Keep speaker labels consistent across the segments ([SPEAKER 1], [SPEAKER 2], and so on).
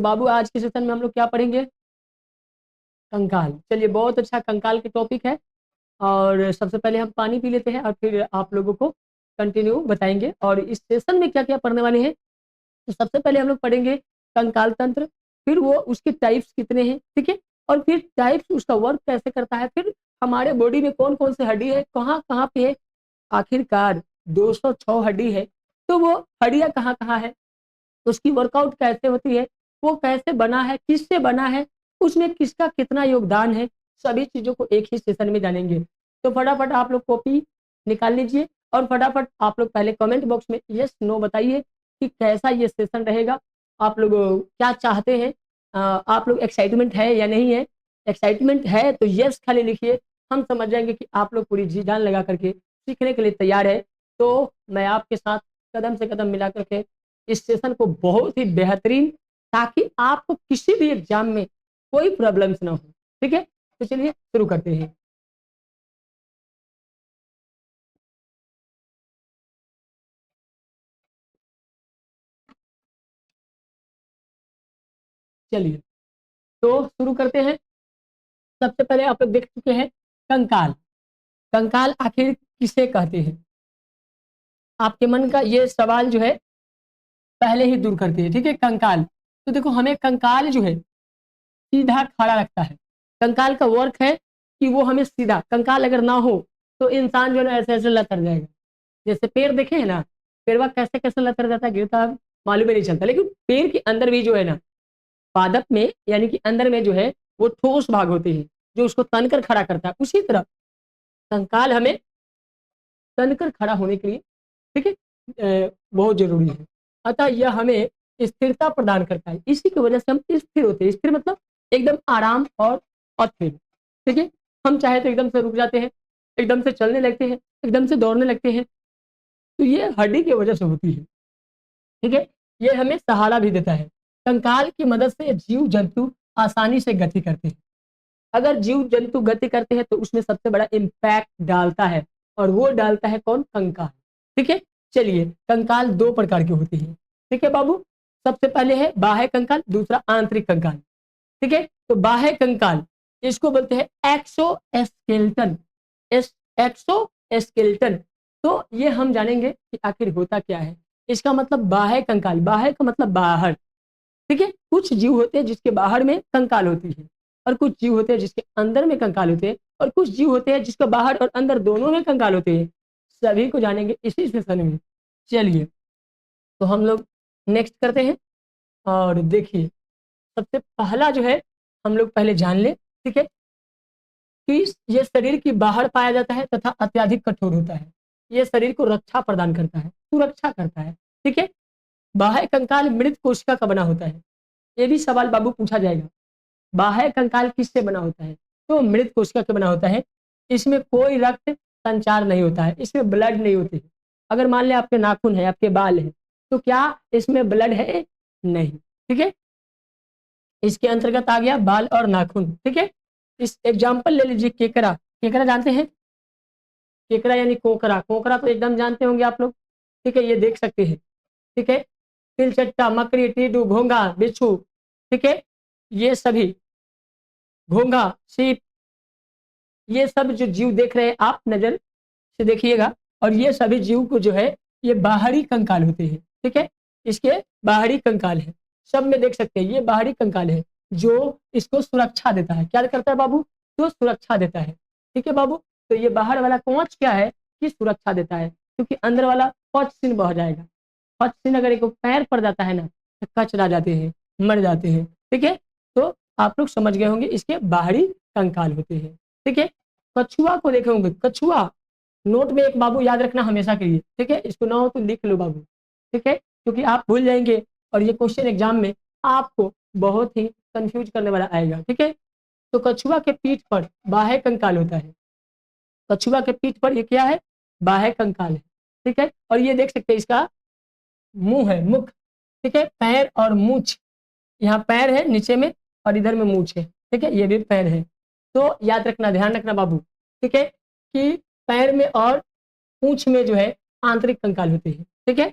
[SPEAKER 1] तो बाबू आज के सेशन में हम लोग क्या पढ़ेंगे? कंकाल। चलिए बहुत अच्छा कंकाल के टॉपिक है। और सबसे पहले हम पानी पी लेते हैं और फिर आप लोगों को कंटिन्यू बताएंगे। और इस सेशन में क्या क्या पढ़ने वाले हैं, तो सबसे पहले हम लोग पढ़ेंगे कंकाल तंत्र, फिर वो उसके टाइप्स कितने हैं, ठीक है, और फिर टाइप्स उसका वर्क कैसे करता है, फिर हमारे बॉडी में कौन कौन से हड्डी है, कहाँ कहाँ पे है, आखिरकार 206 हड्डी है, तो वो हड्डियां कहाँ कहाँ है, उसकी वर्कआउट कैसे होती है, वो कैसे बना है, किससे बना है, उसमें किसका कितना योगदान है, सभी चीजों को एक ही सेशन में जानेंगे। तो फटाफट आप लोग कॉपी निकाल लीजिए और फटाफट आप लोग पहले कमेंट बॉक्स में यस नो बताइए कि कैसा ये सेशन रहेगा, आप लोग क्या चाहते हैं, आप लोग एक्साइटमेंट है या नहीं है। एक्साइटमेंट है तो यस खाली लिखिए, हम समझ जाएंगे कि आप लोग पूरी जी जान लगा करके सीखने के लिए तैयार है। तो मैं आपके साथ कदम से कदम मिला करके इस सेशन को बहुत ही बेहतरीन, ताकि आपको किसी भी एग्जाम में कोई प्रॉब्लम्स ना हो, ठीक है। तो चलिए शुरू करते हैं। चलिए तो शुरू करते हैं। सबसे पहले आप लोग देख चुके हैं कंकाल। कंकाल आखिर किसे कहते हैं, आपके मन का ये सवाल जो है पहले ही दूर करते हैं, ठीक है। कंकाल, तो देखो हमें कंकाल जो है सीधा खड़ा रखता है। कंकाल का वर्क है कि वो हमें सीधा, कंकाल अगर ना हो तो इंसान जो है ना ऐसे ऐसे लतर जाएगा। जैसे पेड़ देखे है ना, पेड़वा कैसे कैसे लतर जाता है, गिरता है, मालूम ही नहीं चलता। लेकिन पेड़ के अंदर भी जो है ना, पादप में यानी कि अंदर में जो है वो ठोस भाग होते हैं जो उसको तनकर खड़ा करता है। उसी तरह कंकाल हमें तनकर खड़ा होने के लिए, ठीक है, बहुत जरूरी है। अतः यह हमें स्थिरता प्रदान करता है, इसी की वजह से हम स्थिर होते हैं। स्थिर मतलब एकदम आराम और अस्थिर, ठीक है। हम चाहे तो एकदम से रुक जाते हैं, एकदम से चलने लगते हैं, एकदम से दौड़ने लगते हैं, तो ये हड्डी की वजह से होती है, ठीक है। ये हमें सहारा भी देता है। कंकाल की मदद से जीव जंतु आसानी से गति करते हैं। अगर जीव जंतु गति करते हैं तो उसमें सबसे बड़ा इम्पैक्ट डालता है, और वो डालता है कौन? कंकाल, ठीक है। चलिए कंकाल दो प्रकार के होते हैं, ठीक है बाबू। सबसे पहले है बाह्य कंकाल, दूसरा आंतरिक कंकाल, ठीक है। तो बाह्य कंकाल इसको बोलते हैं एक्सोस्केलेटन, एक्सोस्केलेटन। तो ये हम जानेंगे कि आखिर होता क्या है। इसका मतलब बाह्य कंकाल, बाह्य का मतलब बाहर, ठीक है। कुछ जीव होते हैं जिसके बाहर में कंकाल होती है, और कुछ जीव होते हैं जिसके अंदर में कंकाल होते हैं, और कुछ जीव होते हैं जिसके बाहर और अंदर दोनों में कंकाल होते हैं। सभी को जानेंगे इसी सेशन में। चलिए तो हम लोग नेक्स्ट करते हैं। और देखिए सबसे पहला जो है हम लोग पहले जान ले, ठीक है, कि ये शरीर की बाहर पाया जाता है तथा अत्यधिक कठोर होता है। ये शरीर को रक्षा प्रदान करता है, सुरक्षा करता है, ठीक है। बाह्य कंकाल मृत कोशिका का बना होता है। ये भी सवाल बाबू पूछा जाएगा, बाह्य कंकाल किससे बना होता है? तो मृत कोशिका से बना होता है। इसमें कोई रक्त संचार नहीं होता है, इसमें ब्लड नहीं होती है। अगर मान ले आपके नाखून है, आपके बाल है, तो क्या इसमें ब्लड है? नहीं, ठीक है। इसके अंतर्गत आ गया बाल और नाखून, ठीक है। इस एग्जाम्पल ले लीजिए केकड़ा। केकड़ा जानते हैं? केकड़ा यानी कोकरा, कोकरा तो एकदम जानते होंगे आप लोग, ठीक है, ये देख सकते हैं, ठीक है। तिलचट्टा, मकड़ी, टीडू, घोंघा, बिच्छू, ठीक है, ये सभी, घोंघा, सीप, ये सब जो जीव देख रहे हैं आप नजर से देखिएगा, और ये सभी जीव को जो है ये बाहरी कंकाल होते हैं, ठीक है। इसके बाहरी कंकाल है, सब में देख सकते हैं ये बाहरी कंकाल है जो इसको सुरक्षा देता है। क्या करता है बाबू? तो सुरक्षा देता है, ठीक है बाबू। तो ये बाहर वाला कवच क्या है कि सुरक्षा देता है, क्योंकि अंदर वाला पक्षिन बह जाएगा। पक्षिन अगर एक पैर पड़ जाता है ना तो कचरा जाते हैं, मर जाते हैं, ठीक है। तो आप लोग समझ गए होंगे इसके बाहरी कंकाल होते हैं, ठीक है। कछुआ को देखे होंगे, कछुआ नोट में एक बाबू याद रखना हमेशा के लिए, ठीक है। इसको ना हो तो लिख लो बाबू, ठीक है, क्योंकि आप भूल जाएंगे और ये क्वेश्चन एग्जाम में आपको बहुत ही कंफ्यूज करने वाला आएगा, ठीक है। तो कछुआ के पीठ पर बाह्य कंकाल होता है। कछुआ के पीठ पर ये क्या है? बाह्य कंकाल है, ठीक है। और ये देख सकते हैं इसका मुंह है, मुख, ठीक है, पैर और मूछ। यहाँ पैर है नीचे में और इधर में मूछ है, ठीक है, ये भी पैर है। तो याद रखना, ध्यान रखना बाबू, ठीक है, कि पैर में और पूंछ में जो है आंतरिक कंकाल होते हैं, ठीक है,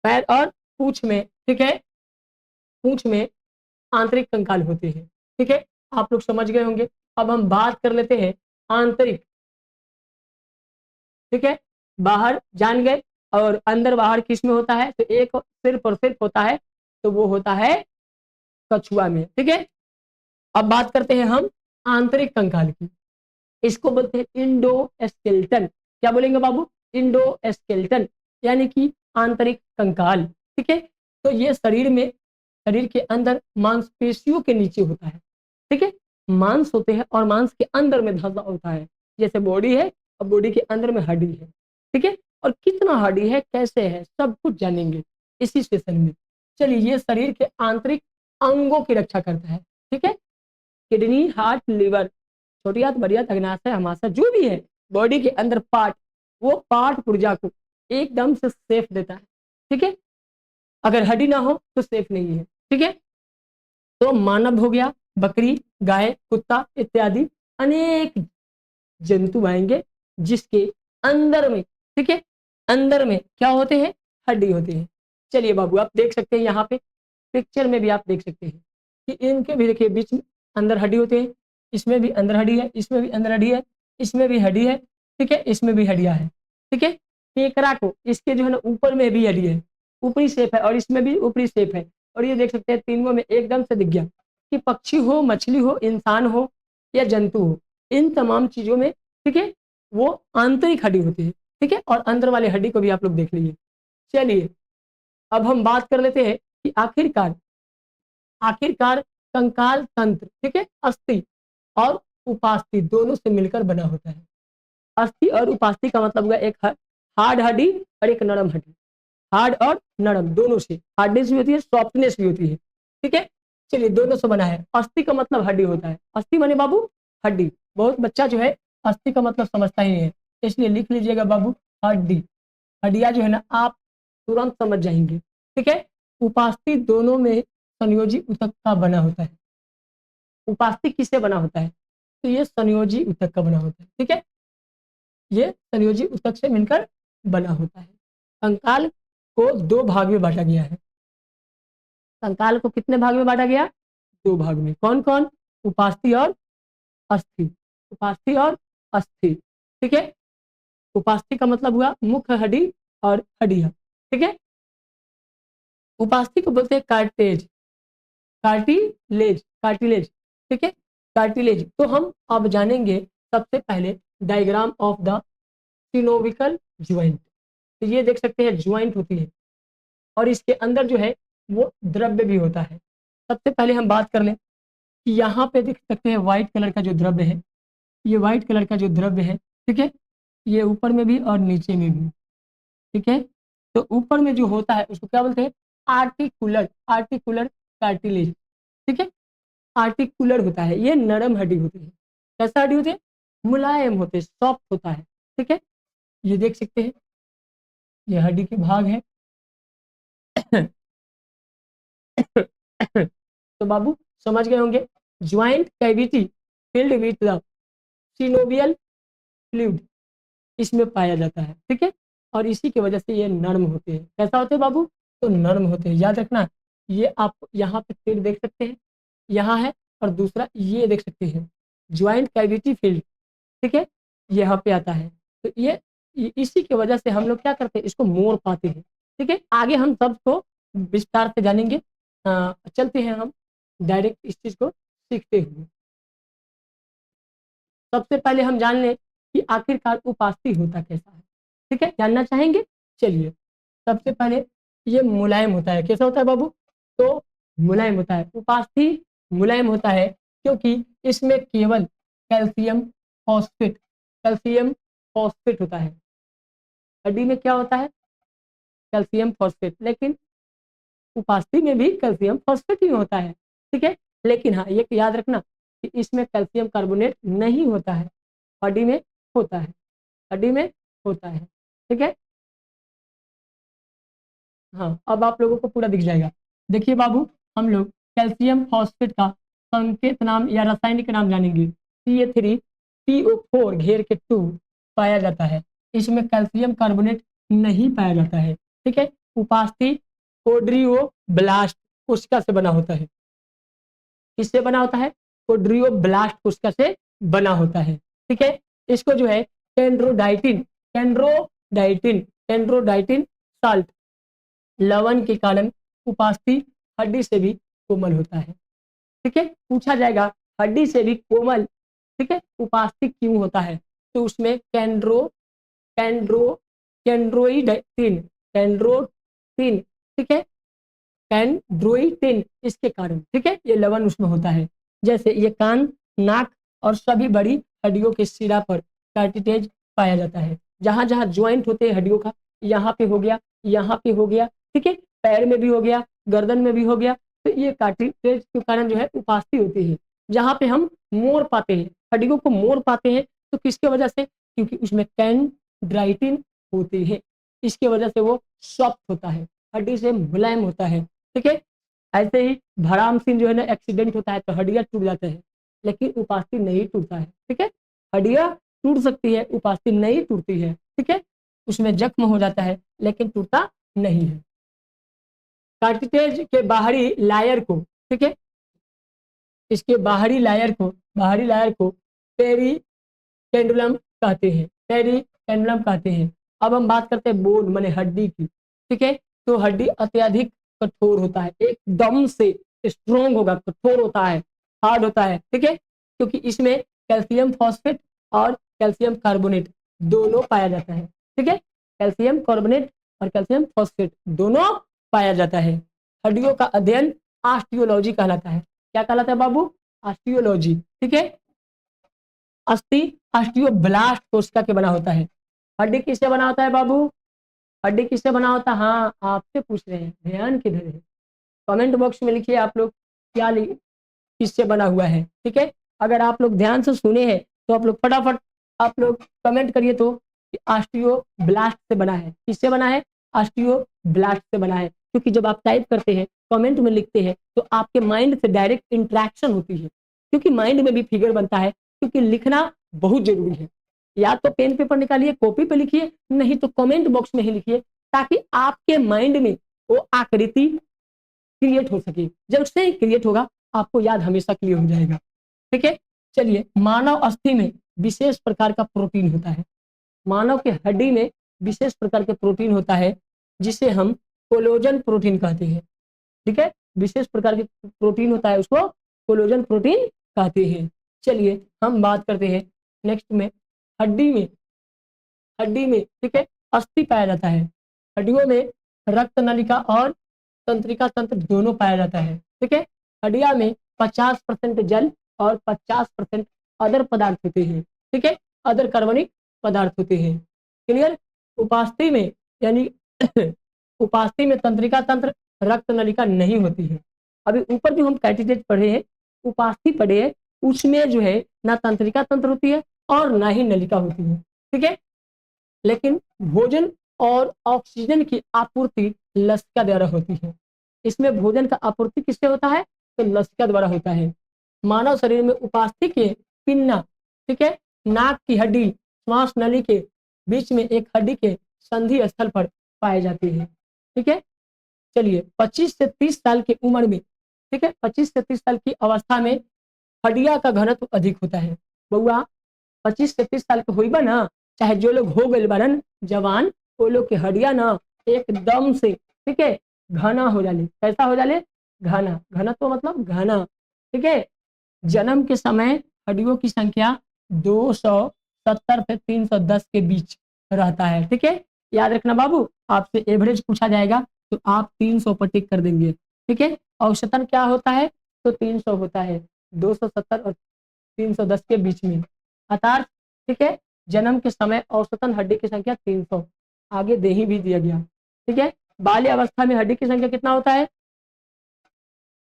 [SPEAKER 1] पैर और पूंछ में, ठीक है, पूंछ में आंतरिक कंकाल होते हैं। ठीक है, आप लोग समझ गए होंगे। अब हम बात कर लेते हैं आंतरिक। ठीक है, बाहर जान गए, और अंदर बाहर किस में होता है? तो एक सिर्फ और सिर्फ होता है, तो वो होता है कछुआ में। ठीक है, अब बात करते हैं हम आंतरिक कंकाल की। इसको बोलते हैं इंडोस्केलेटन। क्या बोलेंगे बाबू? इंडोस्केलेटन, यानी कि आंतरिक कंकाल। ठीक है, तो ये शरीर के अंदर मांसपेशियों के नीचे होता है। ठीक है, मांस होते हैं और मांस के अंदर में धंसा होता है। जैसे बॉडी है और बॉडी के अंदर में हड्डी है। ठीक है, और कितना हड्डी है, कैसे है, सब कुछ जानेंगे इसी सेशन में। चलिए, ये शरीर के आंतरिक अंगों की रक्षा करता है। ठीक है, किडनी, हार्ट, लिवर, छोटी आंत, बड़ी आंत, अग्नाशय, अमाशय, जो भी है बॉडी के अंदर पार्ट, वो पार्ट पुर्जा को एकदम से सेफ देता है। ठीक है, अगर हड्डी ना हो तो सेफ नहीं है। ठीक है, तो मानव हो गया, बकरी, गाय, कुत्ता इत्यादि अनेक जंतु आएंगे जिसके अंदर में, ठीक है, अंदर में क्या होते हैं? हड्डी होते हैं। चलिए बाबू, आप देख सकते हैं यहाँ पे पिक्चर में भी आप देख सकते हैं कि इनके भी देखिए बीच में अंदर हड्डी होते हैं। इसमें भी अंदर हड्डी है, इसमें भी अंदर हड्डी है, इसमें भी हड्डी है। ठीक है, इसमें भी हड्डियां है। ठीक है, केकड़ा को इसके जो है ना ऊपर में भी हड्डी है, ऊपरी शेप है, और इसमें भी ऊपरी शेप है। और ये देख सकते हैं तीनों में एकदम से दिख गया कि पक्षी हो, मछली हो, इंसान हो या जंतु हो, इन तमाम चीजों में, ठीक है, वो आंतरिक हड्डी होती है। ठीक है, और अंदर वाले हड्डी को भी आप लोग देख लीजिए। चलिए, अब हम बात कर लेते हैं कि आखिरकार आखिरकार कंकाल तंत्र, ठीक है, अस्थि और उपास्थि दोनों से मिलकर बना होता है। अस्थि और उपास्थि का मतलब हुआ एक हार्ड हड्डी और एक नरम हड्डी। हार्ड और नरम दोनों से, हार्डनेस भी होती है, सॉफ्टनेस भी होती है। ठीक है, चलिए, दोनों से बना है। अस्थि का मतलब हड्डी होता है। अस्थि माने बाबू हड्डी। बहुत बच्चा जो है अस्थि का मतलब समझता ही नहीं है, इसलिए लिख लीजिएगा बाबू हड्डी। हड्डियां जो है ना आप तुरंत समझ जाएंगे। ठीक है, उपास्थि दोनों में संयोजी ऊतक का बना होता है। उपास्थि किससे बना होता है? तो ये संयोजी ऊतक का बना होता है। ठीक है, ये संयोजी ऊतक से मिलकर बना होता है। कंकाल को दो भाग में बांटा गया है। कंकाल को कितने भाग में बांटा गया? दो भाग में। कौन कौन? उपास्थि और अस्थि। उपास्थि और अस्थि। ठीक है, उपास्थि का मतलब हुआ मुख्य हड्डी और हड्डियां। ठीक है, उपास्थि को बोलते हैं कार्टेज, कार्टिलेज, कार्टिलेज। ठीक है, कार्टिलेज। तो हम अब जानेंगे सबसे पहले डायग्राम ऑफ द सिनोविकल ज्वाइंट। तो ये देख सकते हैं ज्वाइंट होती है और इसके अंदर जो है वो द्रव्य भी होता है। सबसे पहले हम बात कर लें कि यहाँ पे देख सकते हैं व्हाइट कलर का जो द्रव्य है, ये व्हाइट कलर का जो द्रव्य है, ठीक है, ये ऊपर में भी और नीचे में भी। ठीक है, तो ऊपर में जो होता है उसको क्या बोलते हैं? Articular, articular cartilage. ठीक है, आर्टिकुलर होता है, ये नरम हड्डी होती है। कैसा हड्डी होती है? मुलायम होते, सॉफ्ट होता है। ठीक है, ये देख सकते हैं, ये हड्डी के भाग है। तो बाबू समझ गए होंगे, joint cavity filled with the synovial fluid इसमें पाया जाता है। ठीक है, और इसी की वजह से ये नर्म होते हैं। कैसा होते हैं बाबू? तो नर्म होते हैं। याद रखना, ये आप यहाँ पे पेड़ देख सकते हैं, यहाँ है, और दूसरा ये देख सकते हैं ज्वाइंट कैविटी फील्ड। ठीक है, यहाँ पे आता है। तो ये इसी की वजह से हम लोग क्या करते हैं, इसको मोड़ पाते हैं। ठीक है, आगे हम सबको विस्तार से जानेंगे। चलते हैं हम डायरेक्ट इस चीज को सीखते हुए। सबसे पहले हम जान लें कि आखिरकार उपास्थि होता कैसा है। ठीक है, जानना चाहेंगे? चलिए, सबसे पहले ये मुलायम होता है। कैसा होता है बाबू? तो मुलायम होता है। उपास्थि मुलायम होता है क्योंकि इसमें केवल कैल्शियम फॉस्फेट, कैल्शियम फॉस्फेट होता है। हड्डी में क्या होता है? Calcium phosphate. लेकिन उपास्थि में भी कैल्शियम फॉस्फेट ही होता है। ठीक है, लेकिन हाँ, ये याद रखना कि इसमें कैल्शियम कार्बोनेट नहीं होता है, हड्डी में होता है, हड्डी में होता है। ठीक है, हाँ, अब आप लोगों को पूरा दिख जाएगा। देखिए बाबू, हम लोग कैल्शियम फॉस्फेट का संकेत नाम या रासायनिक नाम जानेंगे। CA3PO4 घेर के 2 पाया जाता है। इसमें कैल्शियम कार्बोनेट नहीं पाया जाता है। ठीक है, उपास्थि कोड्रियोब्लास्ट कोशिका से बना होता है। किससे बना होता है? कोर्डियोब्लास्ट कोशिका से बना होता है। ठीक है, इसको जो है कैंड्रोडाइटिन कैंड्रोडाइटिन कैंड्रोडाइटिन साल्ट लवण के कारण उपास्थि हड्डी से भी कोमल होता है। ठीक है, पूछा जाएगा हड्डी से भी कोमल, ठीक है, उपास्थि क्यों होता है? तो उसमें कैंड्रो कैंड्रोइडिन कैंड्रोटिन, ठीक है, कैंड्रोइटिन, इसके कारण, ठीक है, ये लवण उसमें होता है। जैसे ये कान, नाक और सभी बड़ी हड्डियों के सिरा पर कार्टिलेज पाया जाता है। जहां जहां ज्वाइंट होते हैं हड्डियों का, यहाँ पे हो गया, यहाँ पे हो गया, ठीक है, पैर में भी हो गया, गर्दन में भी हो गया, तो ये कार्टिलेज के कारण जो है उपास्थि होती है। जहाँ पे हम मोड़ पाते हैं, हड्डियों को मोड़ पाते हैं, तो किसके वजह से? क्योंकि उसमें कैंड्राइटिन होती है, इसके वजह से वो सॉफ्ट होता है, हड्डी से मुलायम होता है। ठीक है, ऐसे ही भराम सिंह जो है ना, एक्सीडेंट होता है तो हड्डियां टूट जाते हैं, लेकिन उपास्थि नहीं टूटता है। ठीक है, हड्डियां टूट सकती है, उपास्थि नहीं टूटती है। ठीक है, उसमें जख्म हो जाता है लेकिन टूटता नहीं है। कार्टिलेज के बाहरी लायर को, ठीक है, इसके बाहरी लायर को पेरिकेंडुलम कहते हैं, पेरिकेंडुलम कहते हैं। अब हम बात करते हैं बोन माने हड्डी की। ठीक है, तो हड्डी अत्यधिक कठोर होता है, एकदम से स्ट्रोंग होगा, कठोर होता है, हार्ड होता है। ठीक है, क्योंकि इसमें कैल्शियम फॉस्फेट और कैल्शियम कार्बोनेट दोनों पाया जाता है। ठीक है, कैल्शियम कार्बोनेट और कैल्शियम फॉस्फेट दोनों पाया जाता है। हड्डियों का अध्ययन ऑस्टियोलॉजी कहलाता है। क्या कहलाता है बाबू? ऑस्टियोलॉजी। ठीक है, अस्थि ऑस्टियोब्लास्ट कोशिका के बना होता है। हड्डी किससे बना होता है बाबू? हड्डी किससे बना होता है? हाँ, आपसे पूछ रहे हैं, ध्यान किधर है? कमेंट बॉक्स में लिखिए आप लोग क्या किससे बना हुआ है। ठीक है, अगर आप लोग ध्यान से सुने हैं तो आप लोग फटाफट आप लोग कमेंट करिए तो कि ऑस्टियोब्लास्ट से बना है। किससे बना है? ऑस्टियोब्लास्ट से बना है। क्योंकि जब आप टाइप करते हैं, कमेंट में लिखते हैं, तो आपके माइंड से डायरेक्ट इंटरेक्शन होती है, क्योंकि माइंड में भी फिगर बनता है। क्योंकि लिखना बहुत जरूरी है, या तो पेन पेपर निकालिए, कॉपी पे लिखिए, नहीं तो कमेंट बॉक्स में ही लिखिए, ताकि आपके माइंड में वो आकृति क्रिएट हो सके। जब से क्रिएट होगा आपको याद हमेशा क्लियर हो जाएगा। ठीक है, चलिए, मानव अस्थि में विशेष प्रकार का प्रोटीन होता है। मानव के हड्डी में विशेष प्रकार के प्रोटीन होता है, जिसे हम कोलोजन प्रोटीन कहते हैं। ठीक है, विशेष प्रकार के प्रोटीन होता है, उसको कोलोजन प्रोटीन कहते हैं। चलिए हम बात करते हैं नेक्स्ट में, हड्डी में ठीक है, अस्थि पाया जाता है। हड्डियों में रक्त नलिका और तंत्रिका तंत्र दोनों पाया जाता है। ठीक है, हड्डिया में 50% जल और 50% अदर पदार्थ होते हैं। ठीक है, अदर कार्बनिक पदार्थ होते हैं। क्लियर? उपास्थि में यानी उपास्थि में तंत्रिका तंत्र, रक्त नलिका नहीं होती है। अभी ऊपर जो हम कैटिलेज पढ़े हैं, उपास्थि पढ़े हैं, उसमें जो है ना तंत्रिका तंत्र होती है और ना ही नलिका होती है। ठीक है, लेकिन भोजन और ऑक्सीजन की आपूर्ति लसिका द्वारा होती है। इसमें भोजन का आपूर्ति किससे होता है? तो लसिका द्वारा होता है। मानव शरीर में उपास्थि के पिन्ना, ठीक है, नाक की हड्डी, श्वास नली के बीच में एक हड्डी के संधि स्थल पर पाए जाते हैं। ठीक है, चलिए 25 से 30 साल की उम्र में, ठीक है, 25 से 30 साल की अवस्था में हड्डिया का घनत्व अधिक होता है। बउआ 25 से 30 साल के होइबा ना, चाहे जो लोग हो गए बारन जवान, वो लोग के हड्डिया ना एकदम से, ठीक है, घना हो जाले। कैसा हो जाले? घना। घनत्व मतलब घना। ठीक है, जन्म के समय हड्डियों की संख्या 270 से 310 के बीच रहता है। ठीक है, याद रखना बाबू, आपसे एवरेज पूछा जाएगा तो आप 300 पर टिक कर देंगे। ठीक है, औसतन क्या होता है? तो 300 होता है, 270 और 310 के बीच में अर्थात। ठीक है, जन्म के समय औसतन हड्डी की संख्या 300, आगे दे ही भी दिया गया। ठीक है, बाल्य अवस्था में हड्डी की संख्या कितना होता है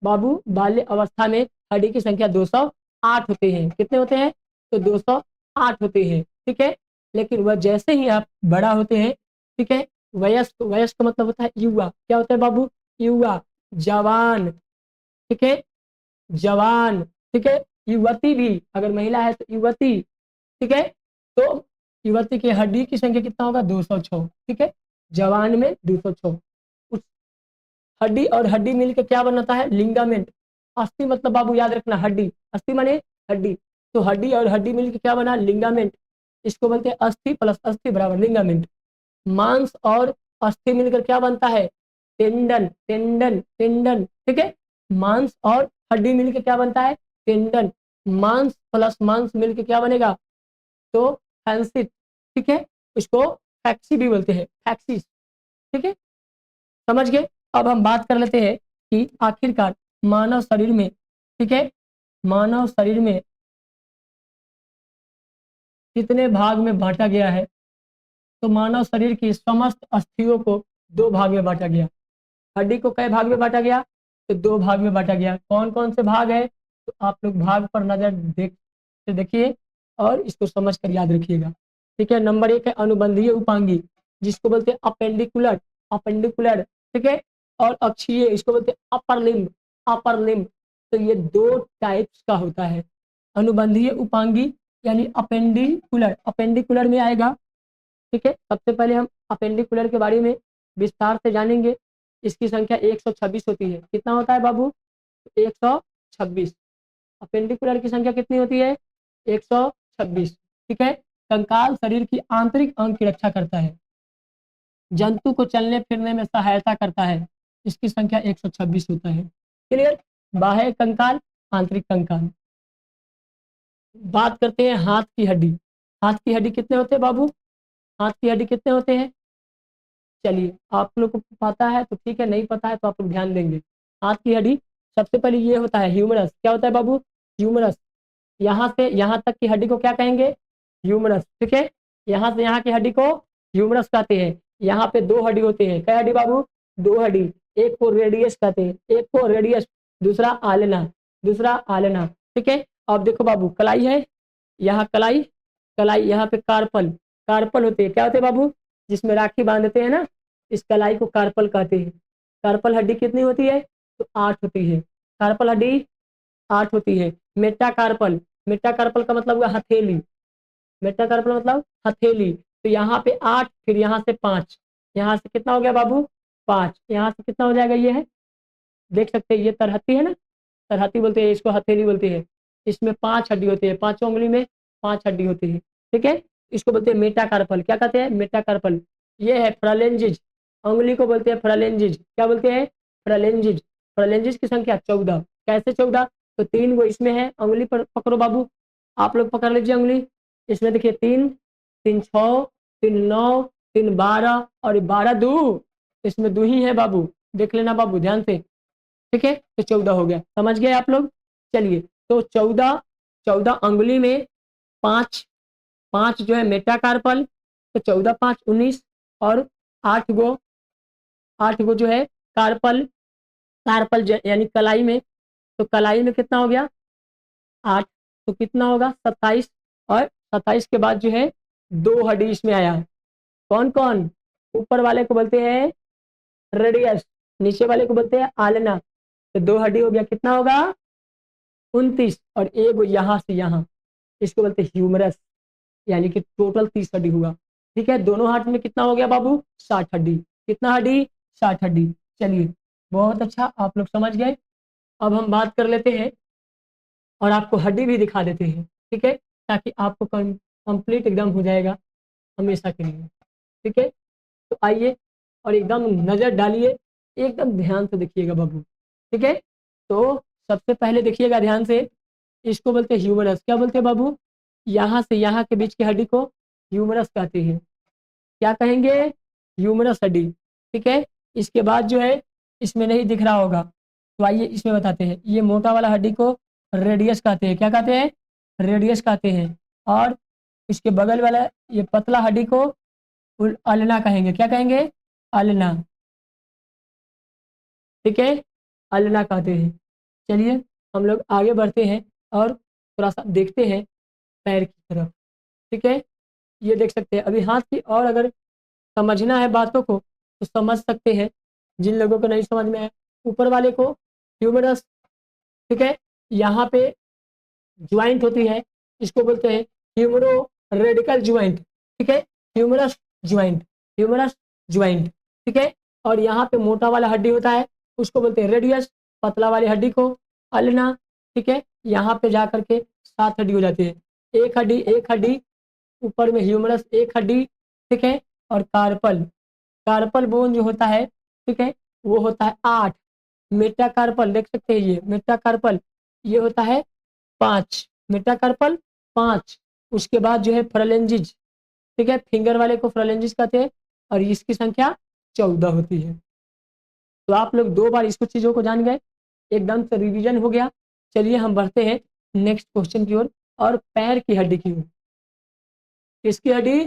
[SPEAKER 1] बाबू? बाल्य अवस्था में हड्डी की संख्या 208 होते हैं। कितने होते हैं? तो 208 होते हैं। ठीक है, लेकिन वह जैसे ही आप बड़ा होते हैं, ठीक है, वयस्क, वयस्क का मतलब होता है युवा। क्या होता है बाबू? युवा, जवान, ठीक है, जवान, ठीक है, युवती भी, अगर महिला है तो युवती। ठीक है, तो युवती की हड्डी की संख्या कितना होगा? 206। ठीक है, जवान में 206, उस हड्डी और हड्डी मिलकर क्या बनाता है? लिगामेंट। अस्थि मतलब बाबू याद रखना हड्डी, अस्थि माने हड्डी, तो हड्डी और हड्डी मिलकर क्या बना? लिगामेंट। इसको बोलते हैं अस्थि प्लस अस्थि बराबर लिगामेंट। मांस और अस्थि मिलकर क्या बनता है? Tendon, tendon, tendon. ठीक है, मांस और हड्डी मिलकर क्या बनता है? टेंडन। मांस प्लस मांस मिलकर क्या बनेगा? तो फैंसिट। ठीक है, इसको फैक्सी भी बोलते हैं, फैक्सिस। ठीक है, समझ गए। अब हम बात कर लेते हैं कि आखिरकार मानव शरीर में, ठीक है, मानव शरीर में कितने भाग में बांटा गया है? तो मानव शरीर की समस्त अस्थियों को दो भाग में बांटा गया। हड्डी को कई भाग में बांटा गया? तो दो भाग में बांटा गया। कौन कौन से भाग है? तो आप लोग भाग पर नजर देखिए और इसको समझ कर याद रखिएगा। ठीक है, नंबर 1 है अनुबंधीय उपांगी, जिसको बोलते हैं अपेंडिकुलर, अपेंडिकुलर। ठीक है, और अक्षीय, इसको बोलते हैं अपर लिम्ब, अपर लिम्ब। तो ये दो टाइप्स का होता है। अनुबंधीय उपांगी यानी अपेंडिकुलर, अपेंडिकुलर में आएगा। ठीक है, सबसे पहले हम अपेंडिकुलर के बारे में विस्तार से जानेंगे। इसकी संख्या 126 होती है। कितना होता है बाबू? 126। अपेंडिकुलर की संख्या कितनी होती है? 126। ठीक है, कंकाल शरीर की आंतरिक अंग की रक्षा करता है, जंतु को चलने फिरने में सहायता करता है। इसकी संख्या 126 होता है। क्लियर? बाह्य कंकाल, आंतरिक कंकाल। बात करते हैं हाथ की हड्डी। हाथ की हड्डी कितने होते हैं बाबू? हाथ की हड्डी कितने होते हैं? चलिए, आप लोग को पता है तो ठीक है, नहीं पता है तो आप लोग ध्यान देंगे। हाथ की हड्डी सबसे पहले ये होता है ह्यूमरस। क्या होता है बाबू? ह्यूमरस। यहाँ से यहाँ तक की हड्डी को क्या कहेंगे? ह्यूमरस। ठीक है, यहाँ से यहाँ की हड्डी को ह्यूमरस कहते हैं। यहाँ पे दो हड्डी होते हैं। क्या हड्डी बाबू? दो हड्डी। एक को रेडियस कहते हैं, एक को रेडियस, दूसरा आलना, दूसरा आलना। ठीक है, अब देखो बाबू, कलाई है, यहाँ कलाई, कलाई, यहाँ पे कार्पल, कार्पल होते हैं। क्या होते हैं बाबू? जिसमें राखी बांधते हैं ना, इस कलाई को कार्पल कहते हैं। कार्पल हड्डी कितनी होती है? तो 8 होती है। कार्पल हड्डी 8 होती है। मेटाकार्पल, मेटाकार्पल का मतलब हुआ हथेली, मेटाकार्पल मतलब हथेली। तो यहाँ पे 8, फिर यहाँ से 5, यहाँ से कितना हो गया बाबू? 5, यहाँ से कितना हो जाएगा? ये है, देख सकते हैं, ये तरहती है ना, तरहती बोलते हैं इसको, हथेली बोलते हैं। इसमें 5 हड्डी होती है, पांचों उंगली में 5 हड्डी होती है। ठीक है, इसको बोलते हैं मेटाकार्पल। क्या कहते हैं? मेटाकार्पल। ये है फ्रलेंजिज, उंगली को बोलते हैं फ्रलेंजिज। क्या बोलते हैं? फ्रलेंजिज। फ्रलेंजिज की संख्या 14। कैसे 14? तो 3 वो इसमें है, उंगली पर पकड़ो बाबू, आप लोग पकड़ लीजिए उंगली। इसमें देखिए 3, 3 6, 3 9, 3 12 और 12 दू, इसमें दू ही है बाबू, देख लेना बाबू ध्यान से। ठीक है, तो 14 हो गया। समझ गए आप लोग? चलिए, तो 14, 14 अंगुली में 5, 5 जो है मेटाकार्पल, तो 14 5 19, और 8 गो, 8 गो जो है कार्पल, कार्पल यानी कलाई में। तो कलाई में कितना हो गया? 8, तो कितना होगा? 27। और 27 के बाद जो है दो हड्डी इसमें आया। कौन कौन? ऊपर वाले को बोलते हैं रेडियस, नीचे वाले को बोलते हैं आलना। तो दो हड्डी हो गया, कितना होगा? 29, और एक यहाँ से यहाँ, इसको बोलते हैं ह्यूमरस, यानी कि टोटल 30 हड्डी हुआ। ठीक है, दोनों हाथ में कितना हो गया बाबू? 60 हड्डी। कितना हड्डी? 60 हड्डी। चलिए, बहुत अच्छा, आप लोग समझ गए। अब हम बात कर लेते हैं और आपको हड्डी भी दिखा देते हैं। ठीक है, ताकि आपको कंप्लीट एकदम हो जाएगा हमेशा के लिए। ठीक है, तो आइए और एकदम नजर डालिए, एकदम ध्यान से देखिएगा बाबू। ठीक है, तो सबसे पहले देखिएगा ध्यान से, इसको बोलते हैं ह्यूमरस। क्या बोलते हैं बाबू? यहाँ से यहाँ के बीच की हड्डी को ह्यूमरस कहते हैं। क्या कहेंगे? ह्यूमरस हड्डी। ठीक है, इसके बाद जो है, इसमें नहीं दिख रहा होगा, तो आइए इसमें बताते हैं। ये मोटा वाला हड्डी को रेडियस कहते हैं। क्या कहते हैं? रेडियस कहते हैं। और इसके बगल वाला ये पतला हड्डी को अल्ना कहेंगे। क्या कहेंगे? अल्ना। ठीक है, अल्ना कहते हैं। चलिए, हम लोग आगे बढ़ते हैं और थोड़ा सा देखते हैं पैर की तरफ। ठीक है, ये देख सकते हैं। अभी हाथ की और अगर समझना है बातों को तो समझ सकते हैं, जिन लोगों को नहीं समझ में आया। ऊपर वाले को ह्यूमरस, ठीक है, यहाँ पे ज्वाइंट होती है, इसको बोलते हैं ह्यूमरो रेडिकल ज्वाइंट। ठीक है, ह्यूमरस ज्वाइंट, ह्यूमरस ज्वाइंट। ठीक है, और यहाँ पे मोटा वाला हड्डी होता है, उसको बोलते हैं रेडियस, पतला वाली हड्डी को अल्ना, ठीक है। यहाँ पे जा करके 7 हड्डी हो जाती है, एक हड्डी ऊपर में ह्यूमरस एक हड्डी, ठीक है। और कार्पल, कार्पल बोन जो होता है, ठीक है, वो होता है 8। मेटाकार्पल देख सकते हैं, ये मेटाकार्पल ये होता है 5, मेटाकार्पल 5। उसके बाद जो है फ्रलेंजिज, ठीक है, फिंगर वाले को फ्रलेंजिस कहते हैं, और इसकी संख्या 14 होती है। तो आप लोग 2 बार इसको चीजों को जान गए, एकदम से रिवीजन हो गया। चलिए हम बढ़ते हैं नेक्स्ट क्वेश्चन की ओर, और पैर की हड्डी की ओर। किसकी हड्डी?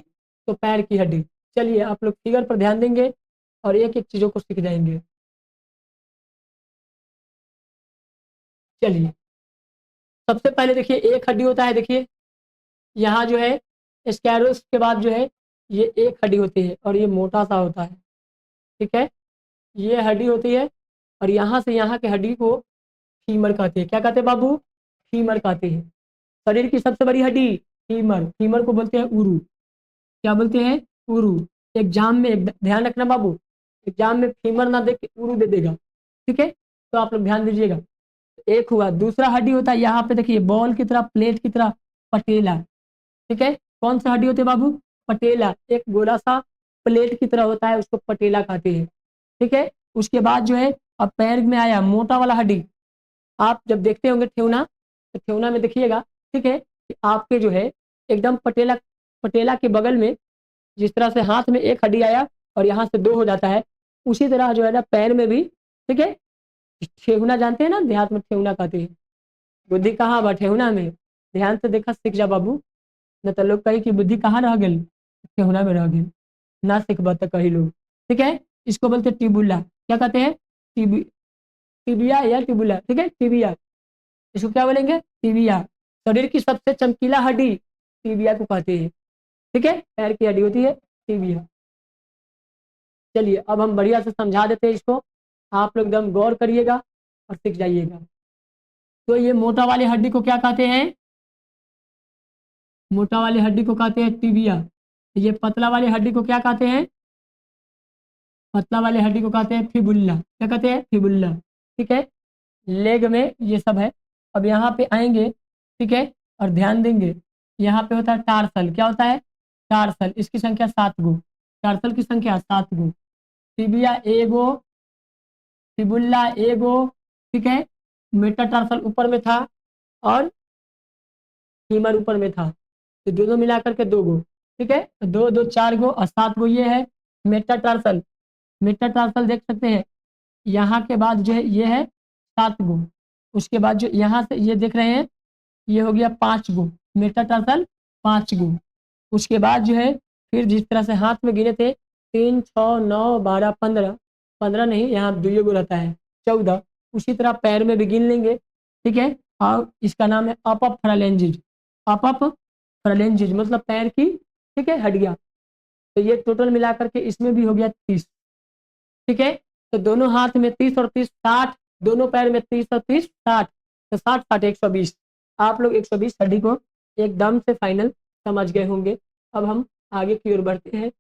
[SPEAKER 1] तो पैर की हड्डी। चलिए आप लोग फिगर पर ध्यान देंगे और एक एक चीजों को सीख जाएंगे। चलिए सबसे पहले देखिए एक हड्डी होता है, देखिए यहाँ जो है स्कैरोस के बाद जो है ये एक हड्डी होती है और ये मोटा सा होता है, ठीक है। ये हड्डी होती है और यहाँ से यहाँ के हड्डी को फीमर कहते हैं। क्या कहते हैं बाबू? फीमर कहते हैं। शरीर की सबसे बड़ी हड्डी फीमर, फीमर को बोलते हैं उरू। क्या बोलते हैं? उरू। एग्जाम में ध्यान रखना बाबू, एग्जाम में फीमर ना दे के उरू दे देगा, ठीक है। तो आप लोग ध्यान दीजिएगा। एक हुआ, दूसरा हड्डी होता है यहाँ पे देखिए बॉल की तरह, प्लेट की तरह, पटेला, ठीक है। कौन सा हड्डी होती है बाबू? पटेला। एक गोला सा प्लेट की तरह होता है, उसको पटेला कहते हैं, ठीक है। उसके बाद जो है अब पैर में आया मोटा वाला हड्डी। आप जब देखते होंगे ठेवना, तो ठेवना में देखिएगा, ठीक है, कि आपके जो है एकदम पटेला, पटेला के बगल में जिस तरह से हाथ में एक हड्डी आया और यहाँ से 2 हो जाता है, उसी तरह जो है ना पैर में भी, ठीक है। ठेहुना जानते हैं ना, देहात में ठेहुना कहते हैं। बुद्धि कहाँ बा? ठेहुना में। ध्यान से देखा सीख जा बाबू, न तो लोग कही कि बुद्धि कहाँ रह गई, ठेहुना में रह गई, ना सीखबा तो कही लोग, ठीक है। इसको बोलते हैं टिबुला। क्या कहते हैं? टिबिया या टिबुला, ठीक है, टिबिया। इसको क्या बोलेंगे? टिबिया। शरीर की सबसे चमकीला हड्डी टिबिया को कहते हैं, ठीक है। पैर की हड्डी होती है टिबिया। चलिए अब हम बढ़िया से समझा देते हैं इसको, आप लोग एकदम गौर करिएगा और सीख जाइएगा। तो ये मोटा वाली हड्डी को क्या कहते हैं? मोटा वाली हड्डी को कहते हैं टिबिया। ये पतला वाली हड्डी को क्या कहते हैं? पतला वाली हड्डी को कहते हैं फिबुल्ला। क्या कहते हैं? फिबुल्ला, ठीक है। लेग में ये सब है। अब यहाँ पे आएंगे, ठीक है, और ध्यान देंगे, यहाँ पे होता है टार्सल। क्या होता है? टार्सल। इसकी संख्या 7 गो, टार्सल की संख्या 7 गो। टिबिया एगो, फिबुल्ला एगो, ठीक है। मेटाटार्सल ऊपर में था और फीमर ऊपर में था, तो दोनों मिलाकर के 2 गो, ठीक है। तो 2 2 4 गो और 7 गो ये है मेटाटार्सल। मेटाटार्सल देख सकते हैं, यहाँ के बाद जो है ये है 7 गो। उसके बाद जो यहाँ से ये देख रहे हैं, ये हो गया 5 गो मेटाटार्सल, 5 गो। उसके बाद जो है फिर जिस तरह से हाथ में गिने थे 3 6 9 12 15, 15 नहीं, यहाँ 2 गो रहता है 14। उसी तरह पैर में भी गिन लेंगे, ठीक है। और इसका नाम है अप फ्रलेंजिज। अप फ्रलेंजिज मतलब पैर की, ठीक है, हड्डियाँ। तो ये टोटल मिलाकर के इसमें भी हो गया 30, ठीक है। तो दोनों हाथ में 30 और 30 60, दोनों पैर में 30 और 30 60, तो 60 60 120। आप लोग 120 हड्डी को एकदम से फाइनल समझ गए होंगे। अब हम आगे की ओर बढ़ते हैं।